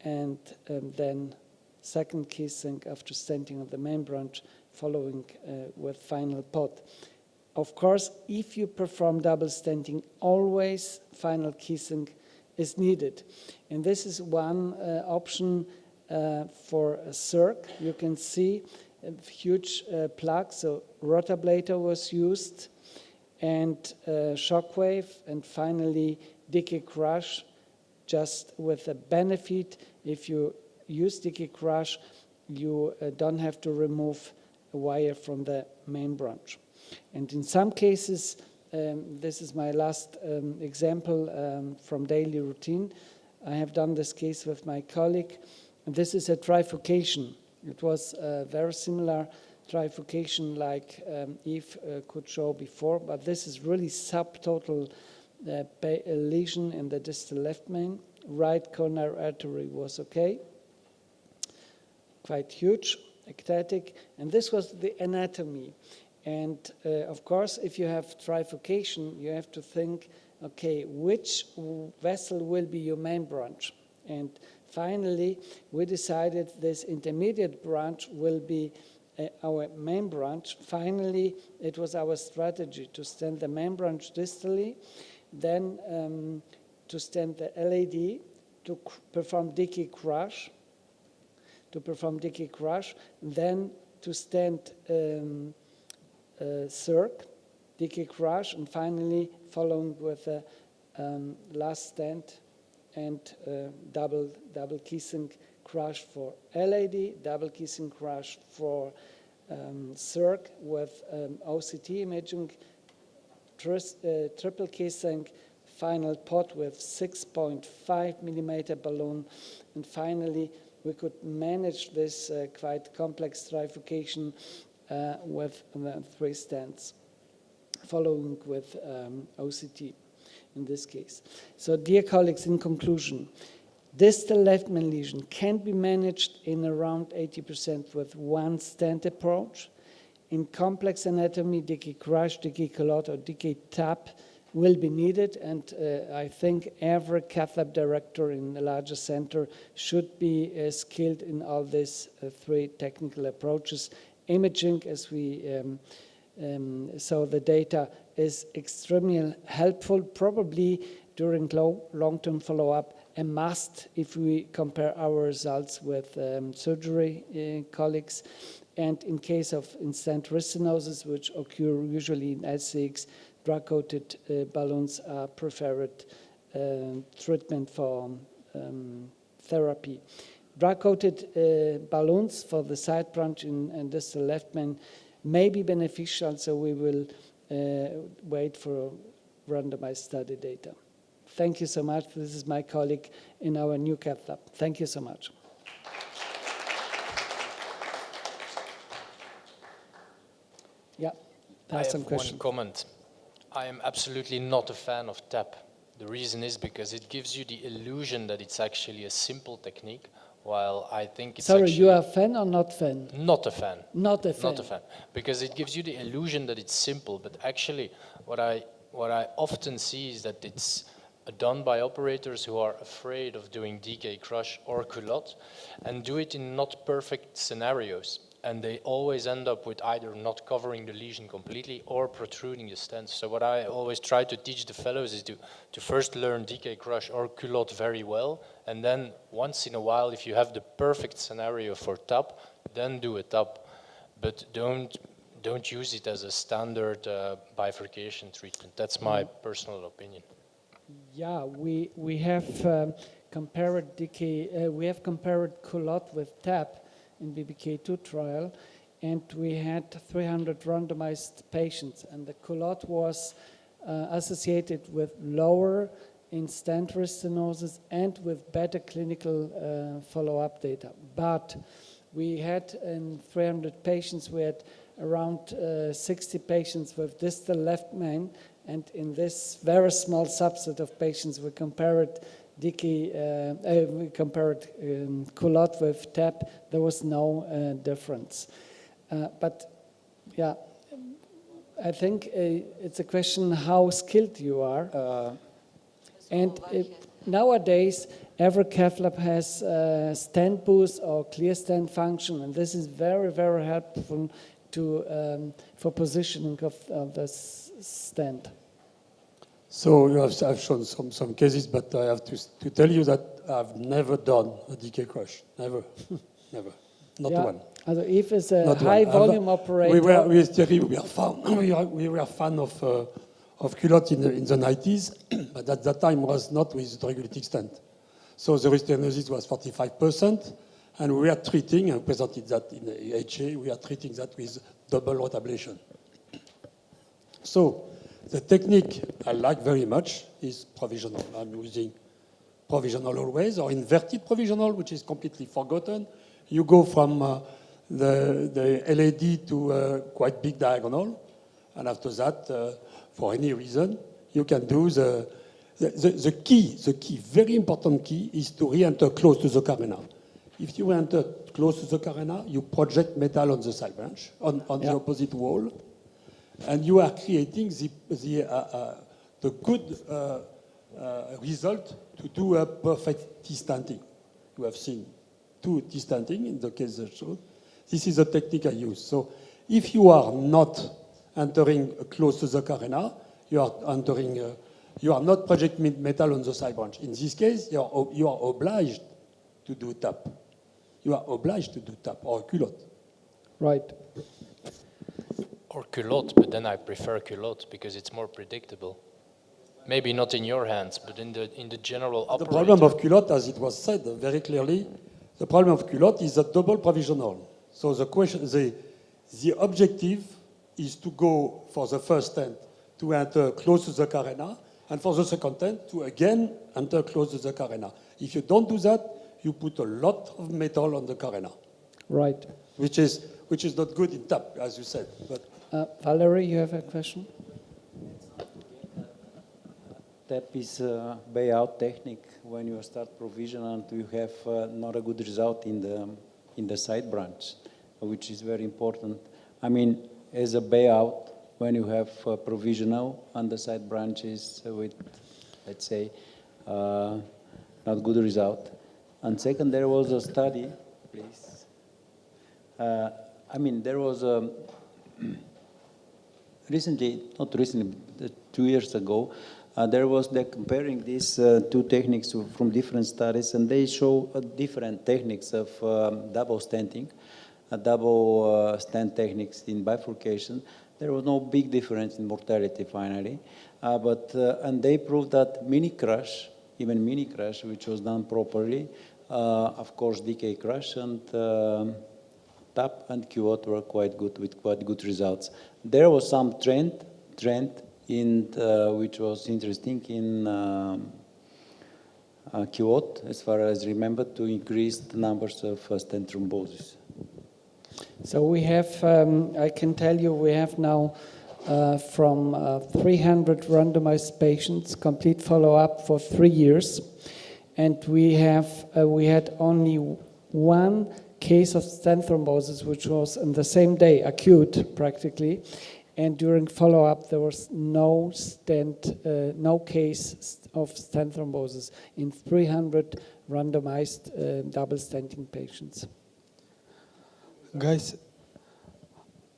S1: and then second kissing after stenting of the main branch, following with final pot. Of course, if you perform double stenting, always final kissing is needed. And this is one option for a circ. You can see a huge plug, so rotablator was used, and shockwave, and finally decay crush, just with a benefit. If you use decay crush, you don't have to remove a wire from the main branch. And in some cases, this is my last example from daily routine. I have done this case with my colleague. And this is a trifurcation. It was a very similar trifurcation like Yves could show before, but this is really subtotal lesion in the distal left main. Right coronary artery was okay, quite huge, ectatic, and this was the anatomy. And of course, if you have trifurcation, you have to think, okay, which vessel will be your main branch? And finally, we decided this intermediate branch will be our main branch. Finally, it was our strategy to stent the main branch distally, then to stent the LAD, to perform decay crush, then to stent circ, decay crush, and finally following with a last stent and double kissing crush for LAD, double kissing crush for circ with OCT imaging, triple kissing, final pot with 6.5 millimeter balloon, and finally we could manage this quite complex trifurcation with 3 stents, following with OCT in this case. So dear colleagues, in conclusion, distal left main lesion can be managed in around 80% with one stent approach. In complex anatomy, decay crush, decay culotte, or decay tap will be needed, and I think every cath lab director in a larger center should be skilled in all these 3 technical approaches. Imaging, as we saw the data, is extremely helpful, probably during long-term follow-up, a must if we compare our results with surgery colleagues. And in case of in-stent wrist stenosis, which occur usually in LCX, drug-coated balloons are preferred treatment for therapy. Drug-coated balloons for the side branch in distal left main may be beneficial, so we will wait for randomized study data. Thank you so much. This is my colleague in our new cath lab. Thank you so much. Yeah,
S6: I have
S1: some questions.
S6: one comment. I am absolutely not a fan of TAP. The reason is because it gives you the illusion that it's actually a simple technique, while I think it's
S1: Sorry,
S6: actually...
S1: you are a fan or not fan?
S6: Not a fan.
S1: Not a fan.
S6: Not a fan. Because it gives you the illusion that it's simple, but actually what I often see is that it's done by operators who are afraid of doing decay crush or culotte and do it in not perfect scenarios. And they always end up with either not covering the lesion completely or protruding the stent. So what I always try to teach the fellows is to first learn decay crush or culotte very well, and then once in a while, if you have the perfect scenario for TAP, then do a TAP. But don't use it as a standard bifurcation treatment. That's my personal opinion.
S1: Yeah, we have compared decay. We have compared culotte with TAP in BBK2 trial, and we had 300 randomized patients, and the culotte was associated with lower in-stent wrist stenosis and with better clinical follow-up data. But we had in 300 patients, we had around 60 patients with distal left main, and in this very small subset of patients, we compared culotte with TAP. There was no difference. But yeah, I think it's a question how skilled you are. And nowadays, every cath lab has stent boost or clear stent function, and this is very, very helpful to, for positioning of the stent.
S2: So I've shown some cases, but I have to tell you that I've never done a decay crush. Never. Never. Not one.
S1: Also if it's a
S2: Not
S1: high
S2: one.
S1: volume operator.
S2: With Thierry, we were fan of culotte in the 90s, but at that time was not with regulating stent. So the restenosis was 45%, and we were treating, and presented that in the HA, we are treating that with double rotablation. So the technique I like very much is provisional. I'm using provisional always, or inverted provisional, which is completely forgotten. You go from the LAD to a quite big diagonal, and after that, for any reason, you can do the key, very important key, is to re-enter close to the carena. If you enter close to the carena, you project metal on the side branch, on the opposite wall, and you are creating the good result to do a perfect T-stanting. You have seen 2 T-stanting in the case I showed. This is the technique I use. So if you are not entering close to the carena, you are not projecting metal on the side branch. In this case, you are obliged to do tap. You are obliged to do tap or culotte.
S1: Right.
S6: Or culotte, but then I prefer culotte because it's more predictable. Maybe not in your hands, but in the general operator.
S2: The problem of culotte, as it was said very clearly, the problem of culotte is a double provisional. So the question, the objective is to go for the first stent to enter close to the carena, and for the second stent to again enter close to the carena. If you don't do that, you put a lot of metal on the carena.
S1: Right.
S2: Which is not good in tap, as you said. But
S1: Valerie, you have a question?
S7: Tap is a buyout technique when you start provision and you have not a good result in the side branch, which is very important. I mean, as a buyout, when you have provisional and the side branches with, let's say, not good result. And second, there was a study, please. I mean, there was a not recently, 2 years ago, they're comparing these 2 techniques from different studies, and they show different techniques of double stenting, double stent techniques in bifurcation. There was no big difference in mortality finally, and they proved that mini crush, even mini crush, which was done properly, of course, decay crush and tap and culotte were quite good with quite good results. There was some trend in which was interesting in culotte, as far as I remember, to increase the numbers of stent thrombosis.
S1: So we have, I can tell you, we have now from 300 randomized patients, complete follow-up for 3 years, and we had only 1 case of stent thrombosis, which was on the same day, acute practically, and during follow-up there was no case of stent thrombosis in 300 randomized double stenting patients.
S10: Guys,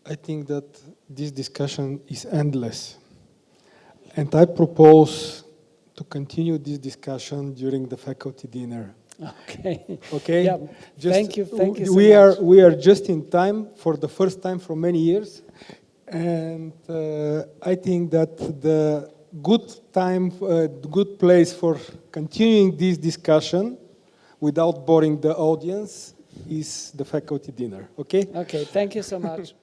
S10: I think that this discussion is endless. And I propose to continue this discussion during the faculty dinner.
S1: Okay.
S10: Okay?
S1: Yeah. Thank you so much.
S10: We are just in time for the first time for many years. And I think that the good place for continuing this discussion without boring the audience is the faculty dinner, okay?
S1: Okay, thank you so much.